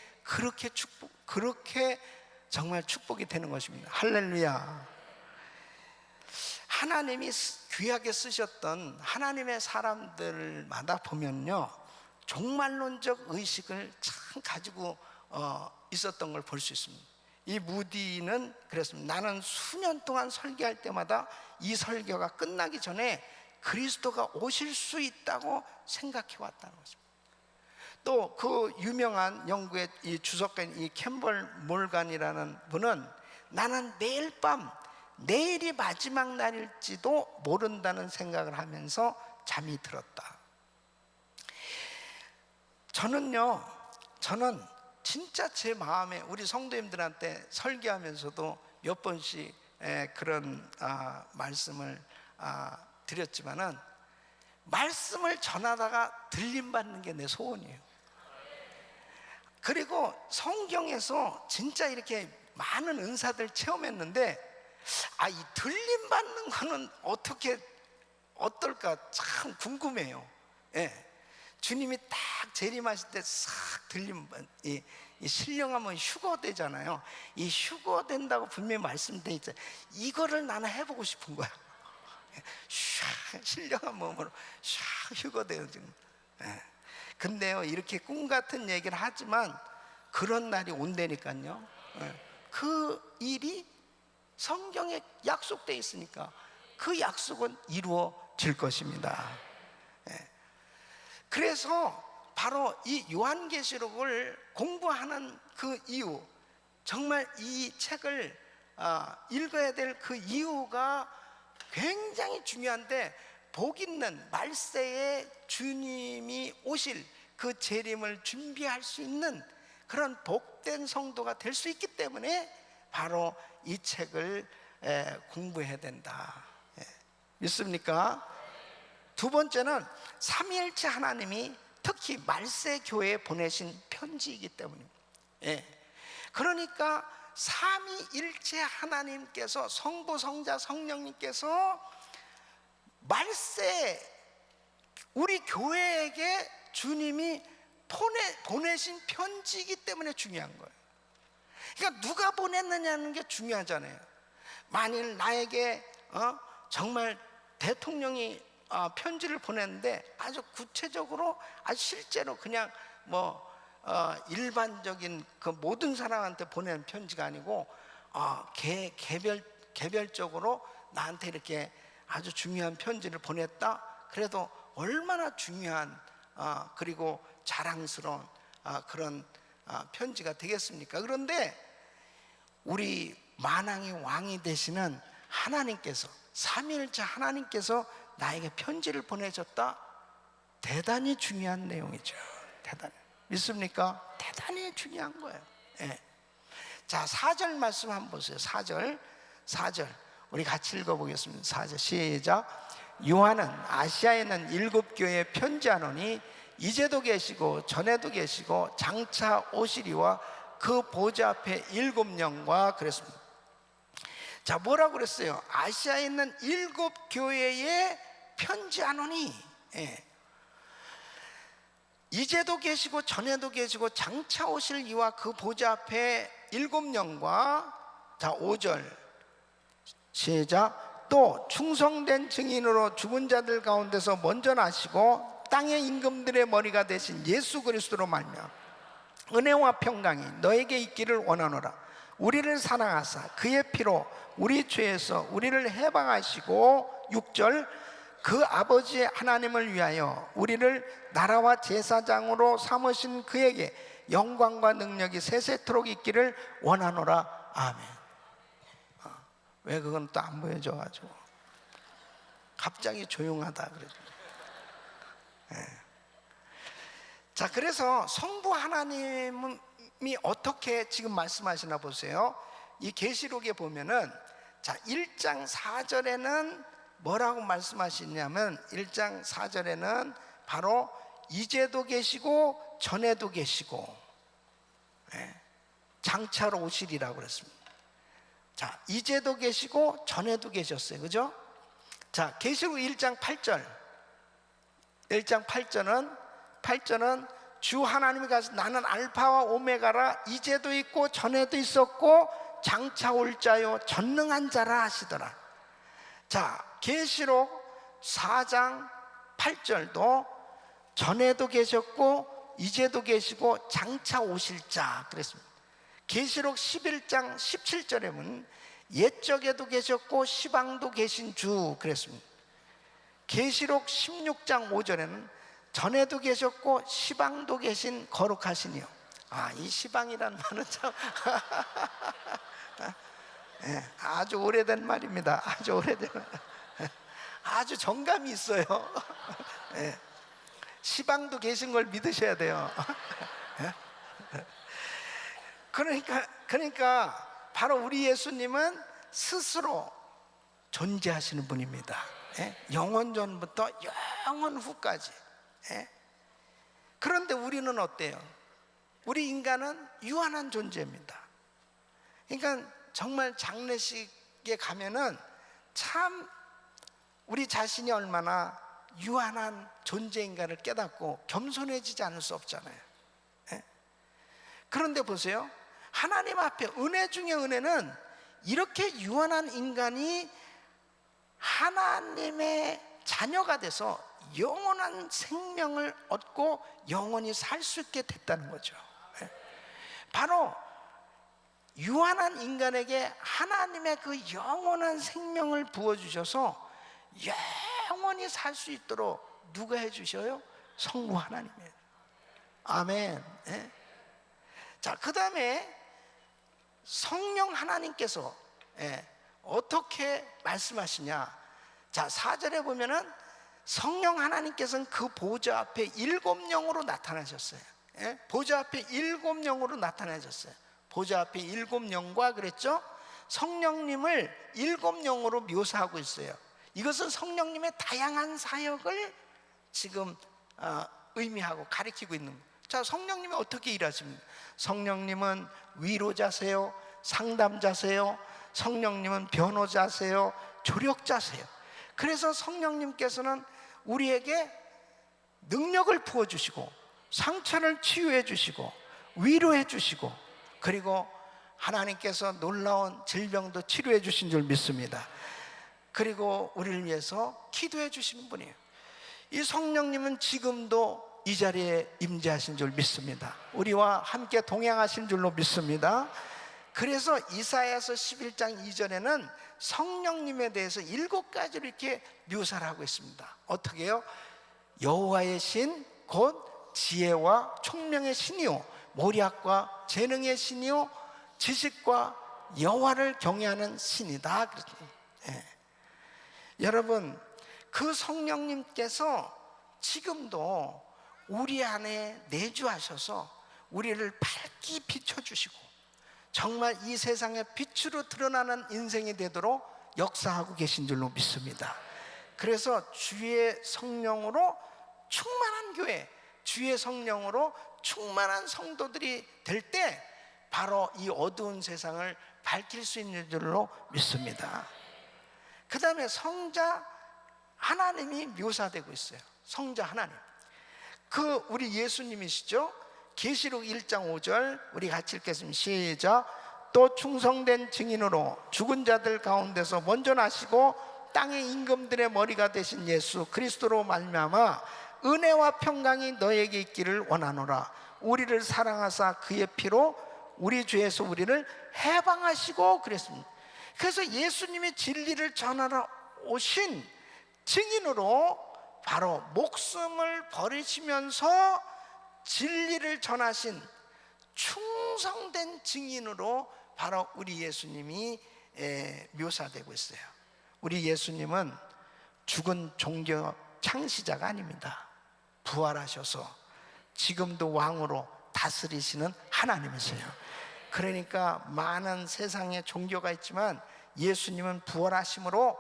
[SPEAKER 1] 그렇게 정말 축복이 되는 것입니다. 할렐루야. 하나님이 귀하게 쓰셨던 하나님의 사람들마다 보면요 종말론적 의식을 참 가지고 있었던 걸 볼 수 있습니다. 이 무디는 그랬습니다. 나는 수년 동안 설교할 때마다 이 설교가 끝나기 전에 그리스도가 오실 수 있다고 생각해 왔다는 것입니다. 또 그 유명한 영국의 이 주석가인 이 캠벌 몰간이라는 분은 나는 매일 밤 내일이 마지막 날일지도 모른다는 생각을 하면서 잠이 들었다. 저는 진짜 제 마음에 우리 성도님들한테 설교하면서도 몇 번씩 그런 말씀을 드렸지만은 말씀을 전하다가 들림받는 게 내 소원이에요. 그리고 성경에서 진짜 이렇게 많은 은사들 체험했는데, 이 들림 받는 거는 어떨까 참 궁금해요. 예. 주님이 딱 재림하실 때 싹 들림, 이 신령하면 휴거되잖아요. 이 휴거된다고 분명히 말씀돼 있죠. 이거를 나는 해보고 싶은 거야. 샥 신령한 몸으로 샥 휴거돼요 지금. 예. 근데요, 이렇게 꿈 같은 얘기를 하지만 그런 날이 온다니까요. 예. 그 일이 성경에 약속돼 있으니까 그 약속은 이루어질 것입니다. 예. 그래서 바로 이 요한계시록을 공부하는 그 이유, 정말 이 책을 읽어야 될 그 이유가 굉장히 중요한데, 복 있는 말세에 주님이 오실 그 재림을 준비할 수 있는 그런 복된 성도가 될 수 있기 때문에 바로 이 책을 공부해야 된다. 믿습니까? 두 번째는 삼위일체 하나님이 특히 말세 교회에 보내신 편지이기 때문입니다. 그러니까 삼위일체 하나님께서, 성부, 성자, 성령님께서 말세 우리 교회에게 주님이 보내신 편지이기 때문에 중요한 거예요. 그러니까 누가 보냈느냐는 게 중요하잖아요. 만일 나에게 정말 대통령이 편지를 보냈는데 아주 구체적으로, 아주 실제로 그냥 일반적인 그 모든 사람한테 보내는 편지가 아니고 개별적으로 나한테 이렇게 아주 중요한 편지를 보냈다. 그래도 얼마나 중요한 그리고 자랑스러운 그런 편지가 되겠습니까? 그런데 우리 만왕의 왕이 되시는 하나님께서, 삼위일체 하나님께서 나에게 편지를 보내셨다. 대단히 중요한 내용이죠. 대단히. 믿습니까? 대단히 중요한 거예요. 자, 4절 말씀 한번 보세요. 4절 우리 같이 읽어보겠습니다. 4절 시작. 요한은 아시아에 있는 7교회에 편지하노니 이제도 계시고 전에도 계시고 장차 오시리와 그 보좌 앞에 7영과 그랬습니다. 자, 뭐라고 그랬어요? 아시아에 있는 7교회에 편지하노니, 이제도 계시고 전에도 계시고 장차 오실 이와 그 보좌 앞에 7영과, 자 5절 시작. 또 충성된 증인으로 죽은 자들 가운데서 먼저 나시고 땅의 임금들의 머리가 되신 예수 그리스도로 말미암아 은혜와 평강이 너에게 있기를 원하노라. 우리를 사랑하사 그의 피로 우리 죄에서 우리를 해방하시고, 6절 그 아버지 하나님을 위하여 우리를 나라와 제사장으로 삼으신 그에게 영광과 능력이 세세토록 있기를 원하노라. 아멘. 왜 그건 또 안 보여줘가지고 갑자기 조용하다 그러죠. 자, 그래서 성부 하나님이 어떻게 지금 말씀하시나 보세요. 이 계시록에 보면은, 자 1장 4절에는 뭐라고 말씀하시냐면, 1장 4절에는 바로 이제도 계시고 전에도 계시고 장차로 오시리라고 그랬습니다. 자, 이제도 계시고 전에도 계셨어요. 그죠? 자, 계시록 1장 8절. 1장 8절은 주 하나님이 가서 나는 알파와 오메가라, 이제도 있고 전에도 있었고 장차 올 자요 전능한 자라 하시더라. 자, 계시록 4장 8절도 전에도 계셨고 이제도 계시고 장차 오실 자 그랬습니다. 계시록 11장 17절에 보면 옛적에도 계셨고 시방도 계신 주 그랬습니다. 계시록 16장 5절에는 전에도 계셨고 시방도 계신 거룩하시니요. 이 시방이란 말은 참 아주 오래된 말입니다. 아주 오래된 말. 아주 정감이 있어요. 시방도 계신 걸 믿으셔야 돼요. 그러니까 바로 우리 예수님은 스스로 존재하시는 분입니다. 영원 전부터 영원 후까지. 그런데 우리는 어때요? 우리 인간은 유한한 존재입니다. 그러니까 정말 장례식에 가면은 참 우리 자신이 얼마나 유한한 존재인가를 깨닫고 겸손해지지 않을 수 없잖아요. 예? 그런데 보세요, 하나님 앞에 은혜 중에 은혜는 이렇게 유한한 인간이 하나님의 자녀가 돼서 영원한 생명을 얻고 영원히 살 수 있게 됐다는 거죠. 예? 바로 유한한 인간에게 하나님의 그 영원한 생명을 부어주셔서 영원히 살 수 있도록 누가 해주셔요? 성부 하나님이에요. 아멘. 예? 자, 그 다음에 성령 하나님께서 어떻게 말씀하시냐? 자, 4절에 보면은 성령 하나님께서는 그 보좌 앞에 7영으로 나타나셨어요. 예? 보좌 앞에 7영으로 나타나셨어요. 보좌 앞에 7영과 그랬죠? 성령님을 7영으로 묘사하고 있어요. 이것은 성령님의 다양한 사역을 지금 의미하고 가리키고 있는 거예요. 자, 성령님이 어떻게 일하십니까? 성령님은 위로자세요, 상담자세요, 성령님은 변호자세요, 조력자세요. 그래서 성령님께서는 우리에게 능력을 부어주시고 상처를 치유해 주시고 위로해 주시고, 그리고 하나님께서 놀라운 질병도 치료해 주신 줄 믿습니다. 그리고 우리를 위해서 기도해 주시는 분이에요. 이 성령님은 지금도 이 자리에 임재하신 줄 믿습니다. 우리와 함께 동행하신 줄로 믿습니다. 그래서 이사야서 11장 2절에는 성령님에 대해서 7가지로 이렇게 묘사를 하고 있습니다. 어떻게 해요? 여호와의 신, 곧 지혜와 총명의 신이요, 모략과 재능의 신이요, 지식과 여호와를 경외하는 신이다. 예. 여러분, 그 성령님께서 지금도 우리 안에 내주하셔서 우리를 밝게 비춰주시고 정말 이 세상에 빛으로 드러나는 인생이 되도록 역사하고 계신 줄로 믿습니다. 그래서 주의 성령으로 충만한 교회, 주의 성령으로 충만한 성도들이 될 때 바로 이 어두운 세상을 밝힐 수 있는 줄로 믿습니다. 그 다음에 성자 하나님이 묘사되고 있어요. 성자 하나님, 그 우리 예수님이시죠. 계시록 1장 5절 우리 같이 읽겠습니다. 시작. 또 충성된 증인으로 죽은 자들 가운데서 먼저 나시고 땅의 임금들의 머리가 되신 예수 그리스도로 말미암아 은혜와 평강이 너에게 있기를 원하노라. 우리를 사랑하사 그의 피로 우리 죄에서 우리를 해방하시고 그랬습니다. 그래서 예수님이 진리를 전하러 오신 증인으로 바로 목숨을 버리시면서 진리를 전하신 충성된 증인으로 바로 우리 예수님이 묘사되고 있어요. 우리 예수님은 죽은 종교 창시자가 아닙니다. 부활하셔서 지금도 왕으로 다스리시는 하나님이세요. 그러니까 많은 세상에 종교가 있지만 예수님은 부활하심으로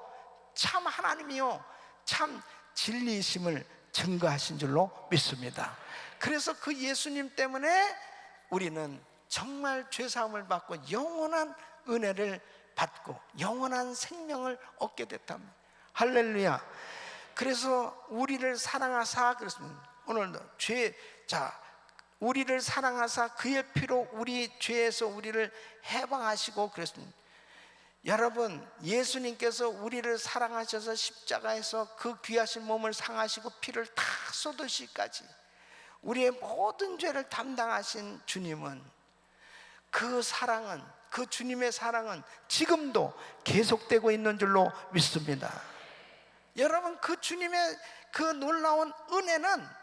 [SPEAKER 1] 참 하나님이요 참 진리이심을 증거하신 줄로 믿습니다. 그래서 그 예수님 때문에 우리는 정말 죄사함을 받고 영원한 은혜를 받고 영원한 생명을 얻게 됐답니다. 할렐루야. 그래서 우리를 사랑하사 그랬습니다. 오늘도 우리를 사랑하사 그의 피로 우리 죄에서 우리를 해방하시고 그랬습니다. 여러분, 예수님께서 우리를 사랑하셔서 십자가에서 그 귀하신 몸을 상하시고 피를 다 쏟으시기까지 우리의 모든 죄를 담당하신 주님은 그 사랑은, 그 주님의 사랑은 지금도 계속되고 있는 줄로 믿습니다. 여러분, 그 주님의 그 놀라운 은혜는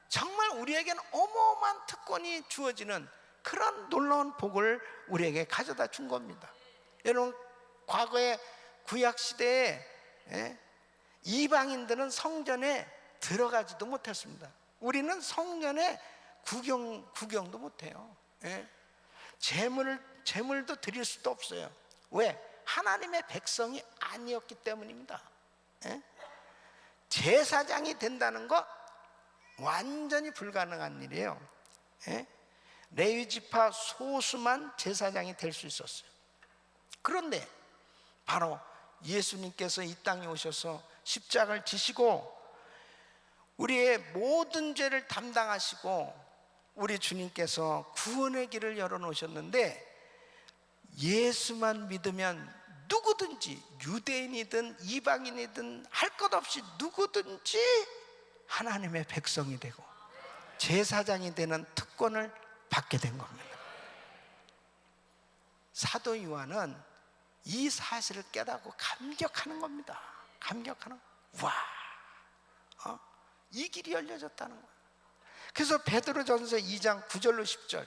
[SPEAKER 1] 정말 우리에게는 어마어마한 특권이 주어지는 그런 놀라운 복을 우리에게 가져다 준 겁니다. 여러분, 과거의 구약시대에 이방인들은 성전에 들어가지도 못했습니다. 우리는 성전에 구경도 못해요. 제물도 드릴 수도 없어요. 왜? 하나님의 백성이 아니었기 때문입니다. 제사장이 된다는 것 완전히 불가능한 일이에요. 레위 지파 소수만 제사장이 될 수 있었어요. 그런데 바로 예수님께서 이 땅에 오셔서 십자가를 지시고 우리의 모든 죄를 담당하시고 우리 주님께서 구원의 길을 열어놓으셨는데, 예수만 믿으면 누구든지, 유대인이든 이방인이든 할 것 없이 누구든지 하나님의 백성이 되고 제사장이 되는 특권을 받게 된 겁니다. 사도 요한은 이 사실을 깨닫고 감격하는 겁니다. 감격하는, 와, 이 길이 열려졌다는 거예요. 그래서 베드로전서 2장 9절로 10절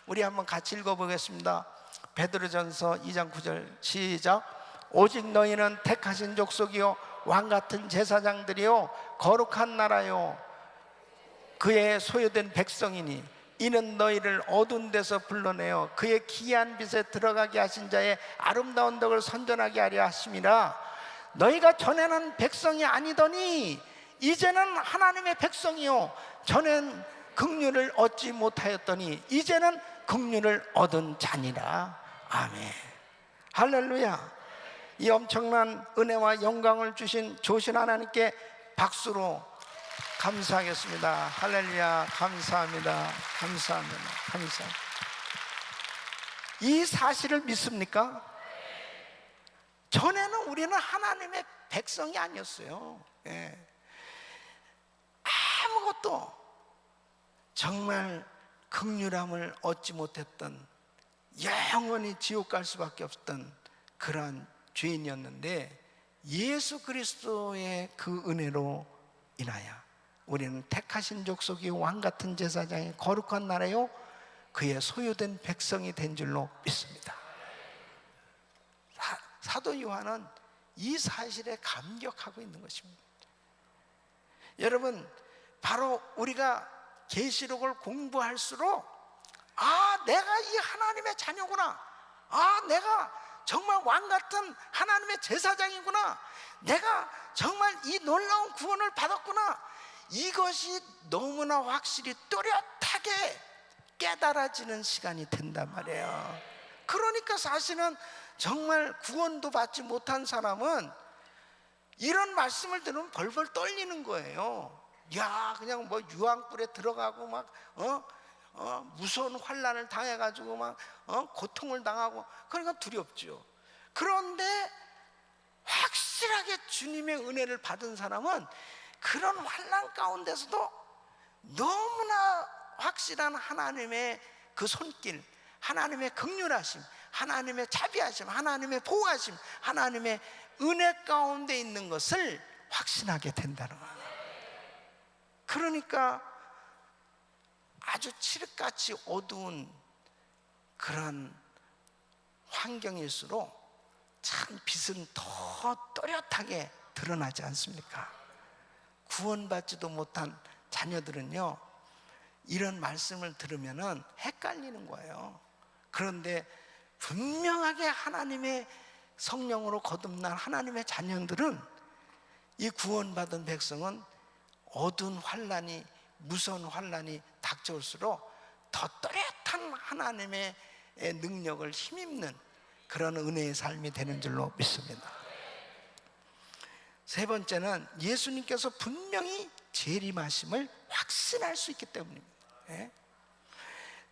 [SPEAKER 1] 우리 한번 같이 읽어보겠습니다. 베드로전서 2장 9절 시작. 오직 너희는 택하신 족속이요 왕같은 제사장들이요 거룩한 나라요 그의 소유된 백성이니 이는 너희를 어두운 데서 불러내어 그의 기이한 빛에 들어가게 하신 자의 아름다운 덕을 선전하게 하려 하심이라. 너희가 전에는 백성이 아니더니 이제는 하나님의 백성이요 전엔 긍휼을 얻지 못하였더니 이제는 긍휼을 얻은 자니라. 아멘. 할렐루야. 이 엄청난 은혜와 영광을 주신 조신 하나님께 박수로 감사하겠습니다. 할렐루야. 감사합니다. 감사합니다. 감사합니다. 이 사실을 믿습니까? 전에는 우리는 하나님의 백성이 아니었어요. 예. 아무것도 정말 긍휼함을 얻지 못했던, 영원히 지옥 갈 수밖에 없던 그러한 죄인이었는데, 예수 그리스도의 그 은혜로 인하여 우리는 택하신 족속이 왕같은 제사장이 거룩한 나라요 그의 소유된 백성이 된 줄로 믿습니다. 사도 요한은 이 사실에 감격하고 있는 것입니다. 여러분, 바로 우리가 계시록을 공부할수록 내가 이 하나님의 자녀구나, 내가 정말 왕같은 하나님의 제사장이구나, 내가 정말 이 놀라운 구원을 받았구나, 이것이 너무나 확실히 또렷하게 깨달아지는 시간이 된단 말이에요. 그러니까 사실은 정말 구원도 받지 못한 사람은 이런 말씀을 들으면 벌벌 떨리는 거예요. 야, 그냥 뭐 유황불에 들어가고 막 무서운 환난을 당해가지고 막 고통을 당하고, 그러니까 두렵죠. 그런데 확실하게 주님의 은혜를 받은 사람은 그런 환난 가운데서도 너무나 확실한 하나님의 그 손길, 하나님의 긍휼하심, 하나님의 자비하심, 하나님의 보호하심, 하나님의 은혜 가운데 있는 것을 확신하게 된다는 거예요. 그러니까 아주 칠흑같이 어두운 그런 환경일수록 참 빛은 더 또렷하게 드러나지 않습니까? 구원받지도 못한 자녀들은요, 이런 말씀을 들으면은 헷갈리는 거예요. 그런데 분명하게 하나님의 성령으로 거듭난 하나님의 자녀들은, 이 구원받은 백성은 어두운 환난이, 무서운 환난이 닥쳐올수록 더 또렷한 하나님의 능력을 힘입는 그런 은혜의 삶이 되는 줄로 믿습니다. 세 번째는 예수님께서 분명히 재림하심을 확신할 수 있기 때문입니다. 예?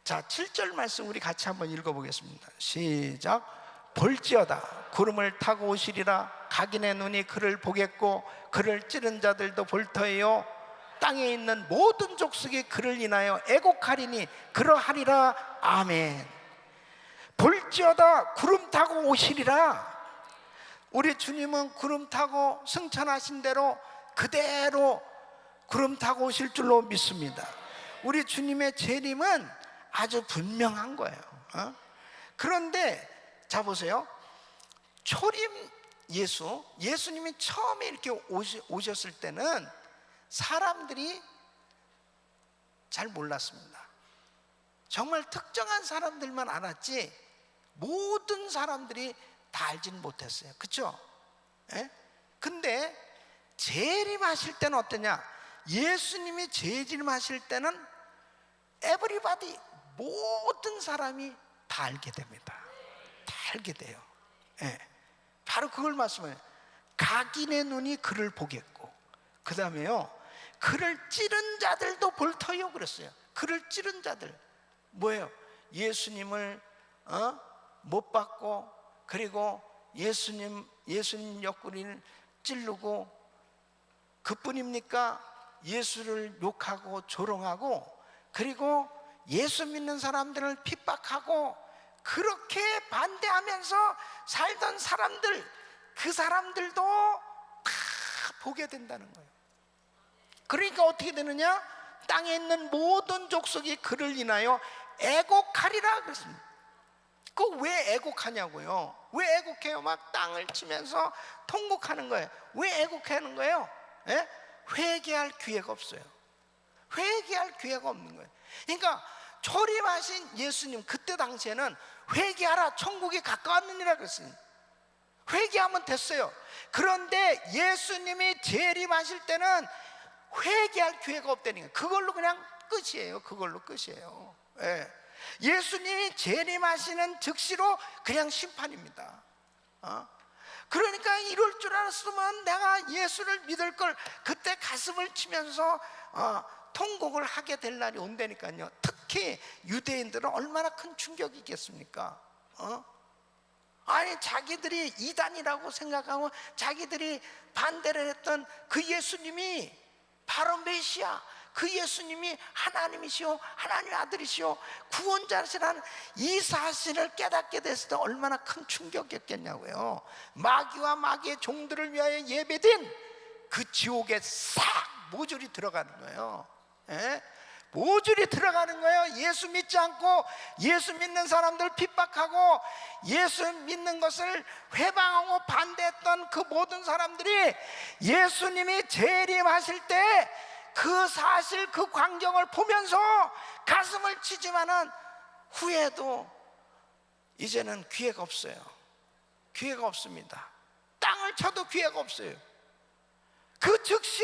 [SPEAKER 1] 자, 7절 말씀 우리 같이 한번 읽어보겠습니다. 시작. 볼지어다 구름을 타고 오시리라. 각인의 눈이 그를 보겠고 그를 찌른 자들도 볼 터이요 땅에 있는 모든 족속이 그를 인하여 애곡하리니 그러하리라. 아멘. 볼지어다 구름 타고 오시리라. 우리 주님은 구름 타고 승천하신 대로 그대로 구름 타고 오실 줄로 믿습니다. 우리 주님의 재림은 아주 분명한 거예요. 그런데 자 보세요. 초림 예수님이 처음에 이렇게 오셨을 때는 사람들이 잘 몰랐습니다. 정말 특정한 사람들만 알았지 모든 사람들이 다 알지는 못했어요. 그렇죠? 근데 재림하실 때는 어떠냐? 예수님이 재림하실 때는 everybody, 모든 사람이 다 알게 됩니다. 다 알게 돼요. 예. 바로 그걸 말씀해요. 각인의 눈이 그를 보겠고, 그 다음에요, 그를 찌른 자들도 볼 터이요 그랬어요. 그를 찌른 자들 뭐예요? 예수님을 못 받고, 그리고 예수님 옆구리를 찌르고, 그뿐입니까? 예수를 욕하고 조롱하고, 그리고 예수 믿는 사람들을 핍박하고, 그렇게 반대하면서 살던 사람들, 그 사람들도 다 보게 된다는 거예요. 그러니까 어떻게 되느냐? 땅에 있는 모든 족속이 그를 인하여 애곡하리라 그랬습니다. 그 왜 애곡하냐고요? 왜 애곡해요? 막 땅을 치면서 통곡하는 거예요. 왜 애곡하는 거예요? 예? 회개할 기회가 없어요. 회개할 기회가 없는 거예요. 그러니까 초림하신 예수님, 그때 당시에는 회개하라, 천국이 가까웠느니라 그랬습니다. 회개하면 됐어요. 그런데 예수님이 재림하실 때는 회개할 기회가 없다니까. 그걸로 그냥 끝이에요. 그걸로 끝이에요. 예. 예수님이 재림하시는 즉시로 그냥 심판입니다. 그러니까 이럴 줄 알았으면 내가 예수를 믿을 걸, 그때 가슴을 치면서 통곡을 하게 될 날이 온다니까요. 특히 유대인들은 얼마나 큰 충격이 있겠습니까? 아니, 자기들이 이단이라고 생각하고 자기들이 반대를 했던 그 예수님이 바로 메시아, 그 예수님이 하나님이시오, 하나님의 아들이시오, 구원자시라는 이 사실을 깨닫게 됐을 때 얼마나 큰 충격이었겠냐고요. 마귀와 마귀의 종들을 위하여 예배된 그 지옥에 싹 모조리 들어가는 거예요. 예? 모조리 들어가는 거예요. 예수 믿지 않고 예수 믿는 사람들 핍박하고 예수 믿는 것을 회방하고 반대했던 그 모든 사람들이 예수님이 재림하실 때 그 사실, 그 광경을 보면서 가슴을 치지만은 후에도 이제는 기회가 없어요. 기회가 없습니다. 땅을 쳐도 기회가 없어요. 그 즉시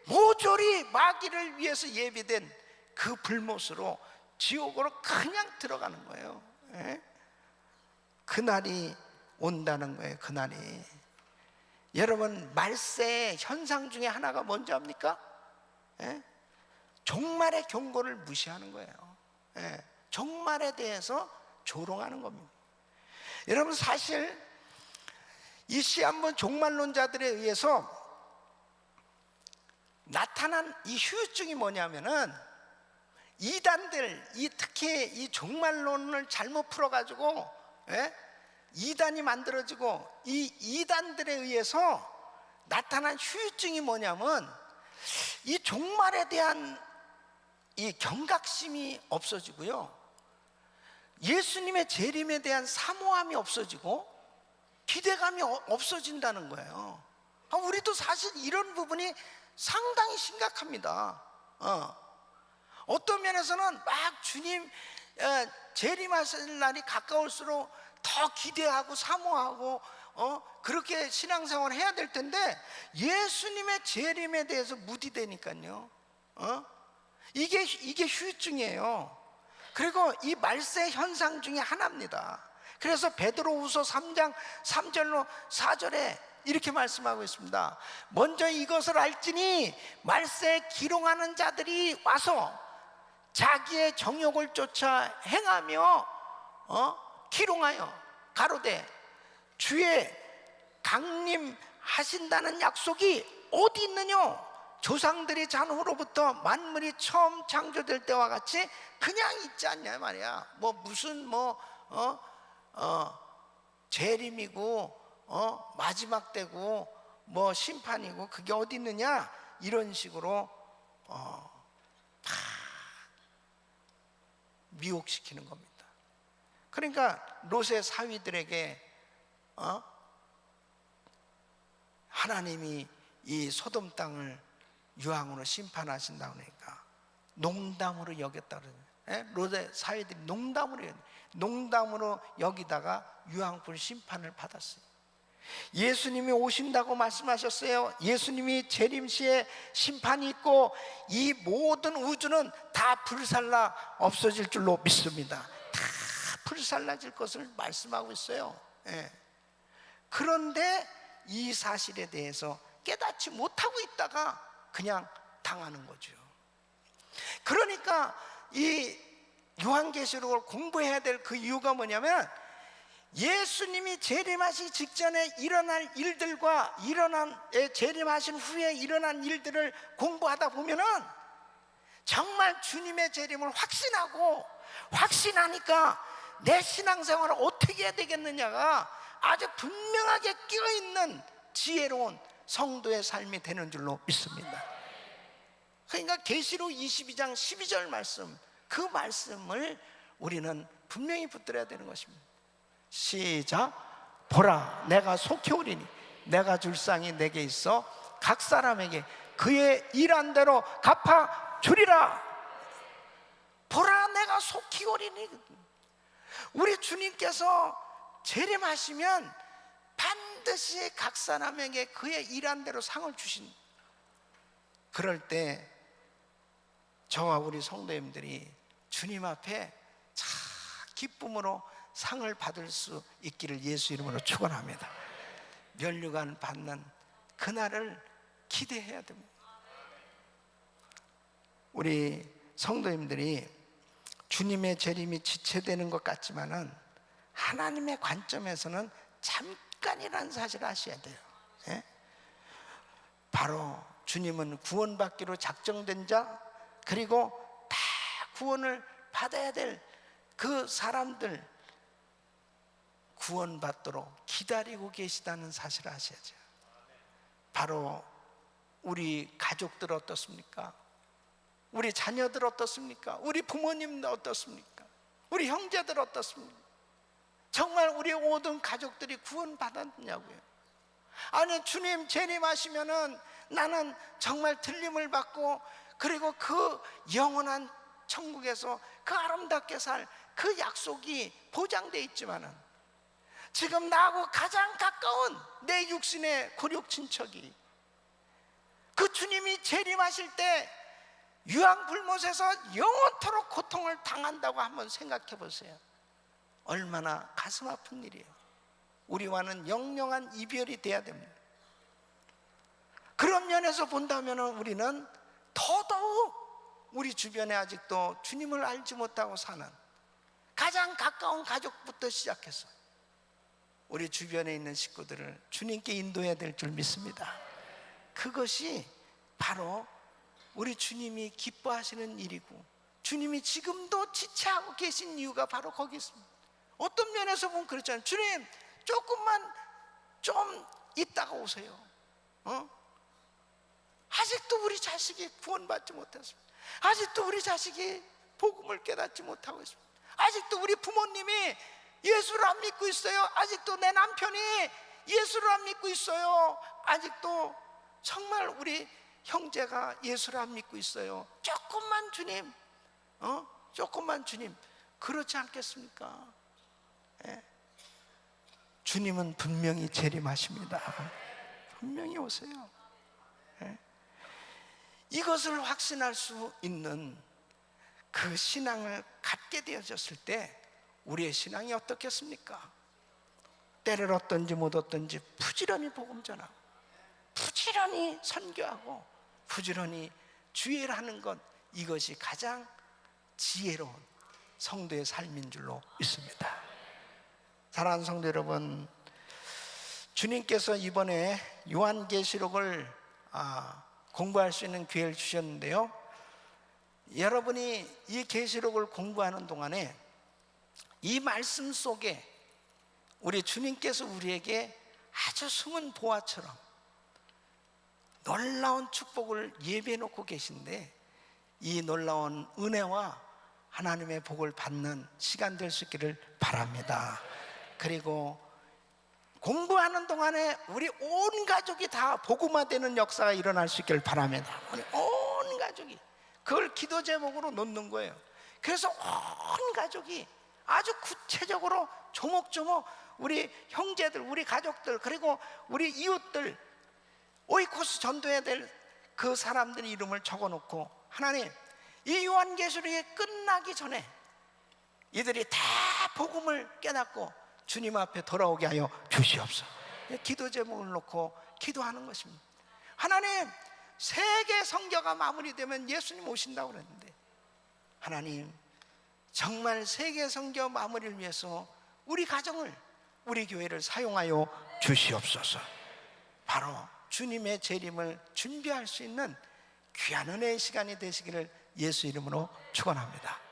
[SPEAKER 1] 모조리 마귀를 위해서 예비된 그 불못으로 지옥으로 그냥 들어가는 거예요. 예? 그날이 온다는 거예요. 그날이. 여러분, 말세의 현상 중에 하나가 뭔지 압니까? 예? 종말의 경고를 무시하는 거예요. 예? 종말에 대해서 조롱하는 겁니다. 여러분, 사실 이 시한번 종말론자들에 의해서 나타난 이 후유증이 뭐냐면은, 이단들, 특히 이 종말론을 잘못 풀어가지고 이단이 만들어지고, 이 이단들에 의해서 나타난 후유증이 뭐냐면, 이 종말에 대한 이 경각심이 없어지고요, 예수님의 재림에 대한 사모함이 없어지고 기대감이 없어진다는 거예요. 우리도 사실 이런 부분이 상당히 심각합니다. 어떤 면에서는 막 주님 재림하실 날이 가까울수록 더 기대하고 사모하고 그렇게 신앙생활을 해야 될 텐데, 예수님의 재림에 대해서 무디되니까요. 이게 후유증이에요. 그리고 이 말세 현상 중에 하나입니다. 그래서 베드로후서 3장 3절로 4절에 이렇게 말씀하고 있습니다. 먼저 이것을 알지니 말세에 기롱하는 자들이 와서 자기의 정욕을 쫓아 행하며 기롱하여 가로되 주의 강림하신다는 약속이 어디 있느냐? 조상들이 잔후로부터 만물이 처음 창조될 때와 같이 그냥 있지 않냐 말이야. 무슨 재림이고 마지막 때고 심판이고 그게 어디 있느냐, 이런 식으로 다 미혹시키는 겁니다. 그러니까 롯의 사위들에게 하나님이 이 소돔 땅을 유황으로 심판하신다고 하니까 농담으로 여겼다 그러죠. 롯의 사위들이 농담으로 여기다가 유황불 심판을 받았어요. 예수님이 오신다고 말씀하셨어요. 예수님이 재림시에 심판이 있고 이 모든 우주는 다 다 불살라 없어질 줄로 믿습니다. 다 불살라질 것을 말씀하고 있어요. 예. 그런데 이 사실에 대해서 깨닫지 못하고 있다가 그냥 당하는 거죠. 그러니까 이 요한계시록을 공부해야 될 그 이유가 뭐냐면, 예수님이 재림하시기 직전에 일어날 일들과 재림하신 후에 일어난 일들을 공부하다 보면은 정말 주님의 재림을 확신하니까 내 신앙생활을 어떻게 해야 되겠느냐가 아주 분명하게 끼어있는 지혜로운 성도의 삶이 되는 줄로 믿습니다. 그러니까 계시록 22장 12절 말씀, 그 말씀을 우리는 분명히 붙들어야 되는 것입니다. 시작. 보라, 내가 속히 오리니 내가 줄 상이 내게 있어 각 사람에게 그의 일한 대로 갚아 주리라. 보라, 내가 속히 오리니. 우리 주님께서 재림하시면 반드시 각 사람에게 그의 일한 대로 상을 주신, 그럴 때 저와 우리 성도님들이 주님 앞에 참 기쁨으로 상을 받을 수 있기를 예수 이름으로 축원합니다. 면류관 받는 그날을 기대해야 됩니다. 우리 성도님들이 주님의 재림이 지체되는 것 같지만은 하나님의 관점에서는 잠깐이라는 사실을 아셔야 돼요. 예? 바로 주님은 구원받기로 작정된 자, 그리고 다 구원을 받아야 될 그 사람들 구원받도록 기다리고 계시다는 사실을 아셔야죠. 바로 우리 가족들 어떻습니까? 우리 자녀들 어떻습니까? 우리 부모님 어떻습니까? 우리 형제들 어떻습니까? 정말 우리 모든 가족들이 구원받았냐고요. 아니, 주님 재림하시면은 나는 정말 들림을 받고, 그리고 그 영원한 천국에서 그 아름답게 살 그 약속이 보장되어 있지만은, 지금 나하고 가장 가까운 내 육신의 고륙 친척이 그 주님이 재림하실 때 유황불못에서 영원토록 고통을 당한다고 한번 생각해 보세요. 얼마나 가슴 아픈 일이에요. 우리와는 영영한 이별이 돼야 됩니다. 그런 면에서 본다면 우리는 더더욱 우리 주변에 아직도 주님을 알지 못하고 사는 가장 가까운 가족부터 시작해서 우리 주변에 있는 식구들을 주님께 인도해야 될 줄 믿습니다. 그것이 바로 우리 주님이 기뻐하시는 일이고, 주님이 지금도 지체하고 계신 이유가 바로 거기 있습니다. 어떤 면에서 보면 그렇잖아요. 주님, 조금만 좀 있다가 오세요. 아직도 우리 자식이 구원받지 못했습니다. 아직도 우리 자식이 복음을 깨닫지 못하고 있습니다. 아직도 우리 부모님이 예수를 안 믿고 있어요. 아직도 내 남편이 예수를 안 믿고 있어요. 아직도 정말 우리 형제가 예수를 안 믿고 있어요. 조금만 주님, 조금만 주님, 그렇지 않겠습니까? 예. 주님은 분명히 재림하십니다. 분명히 오세요. 예. 이것을 확신할 수 있는 그 신앙을 갖게 되어졌을 때 우리의 신앙이 어떻겠습니까? 때를 얻든지 못 얻든지 부지런히 복음 전하고, 부지런히 선교하고, 부지런히 주의를 하는 것, 이것이 가장 지혜로운 성도의 삶인 줄로 믿습니다. 사랑하는 성도 여러분, 주님께서 이번에 요한계시록을 공부할 수 있는 기회를 주셨는데요, 여러분이 이 계시록을 공부하는 동안에 이 말씀 속에 우리 주님께서 우리에게 아주 숨은 보화처럼 놀라운 축복을 예비해 놓고 계신데, 이 놀라운 은혜와 하나님의 복을 받는 시간 될 수 있기를 바랍니다. 그리고 공부하는 동안에 우리 온 가족이 다 복음화되는 역사가 일어날 수 있기를 바랍니다. 우리 온 가족이 그걸 기도 제목으로 놓는 거예요. 그래서 온 가족이 아주 구체적으로 조목조목 우리 형제들, 우리 가족들, 그리고 우리 이웃들, 오이코스 전도해야 될 그 사람들의 이름을 적어놓고, 하나님, 이 요한계시록이 끝나기 전에 이들이 다 복음을 깨닫고 주님 앞에 돌아오게 하여 주시옵소서. 기도 제목을 놓고 기도하는 것입니다. 하나님, 세계 선교가 마무리되면 예수님 오신다고 그랬는데, 하나님 정말 세계 선교 마무리를 위해서 우리 가정을, 우리 교회를 사용하여 주시옵소서. 바로 주님의 재림을 준비할 수 있는 귀한 은혜의 시간이 되시기를 예수 이름으로 축원합니다.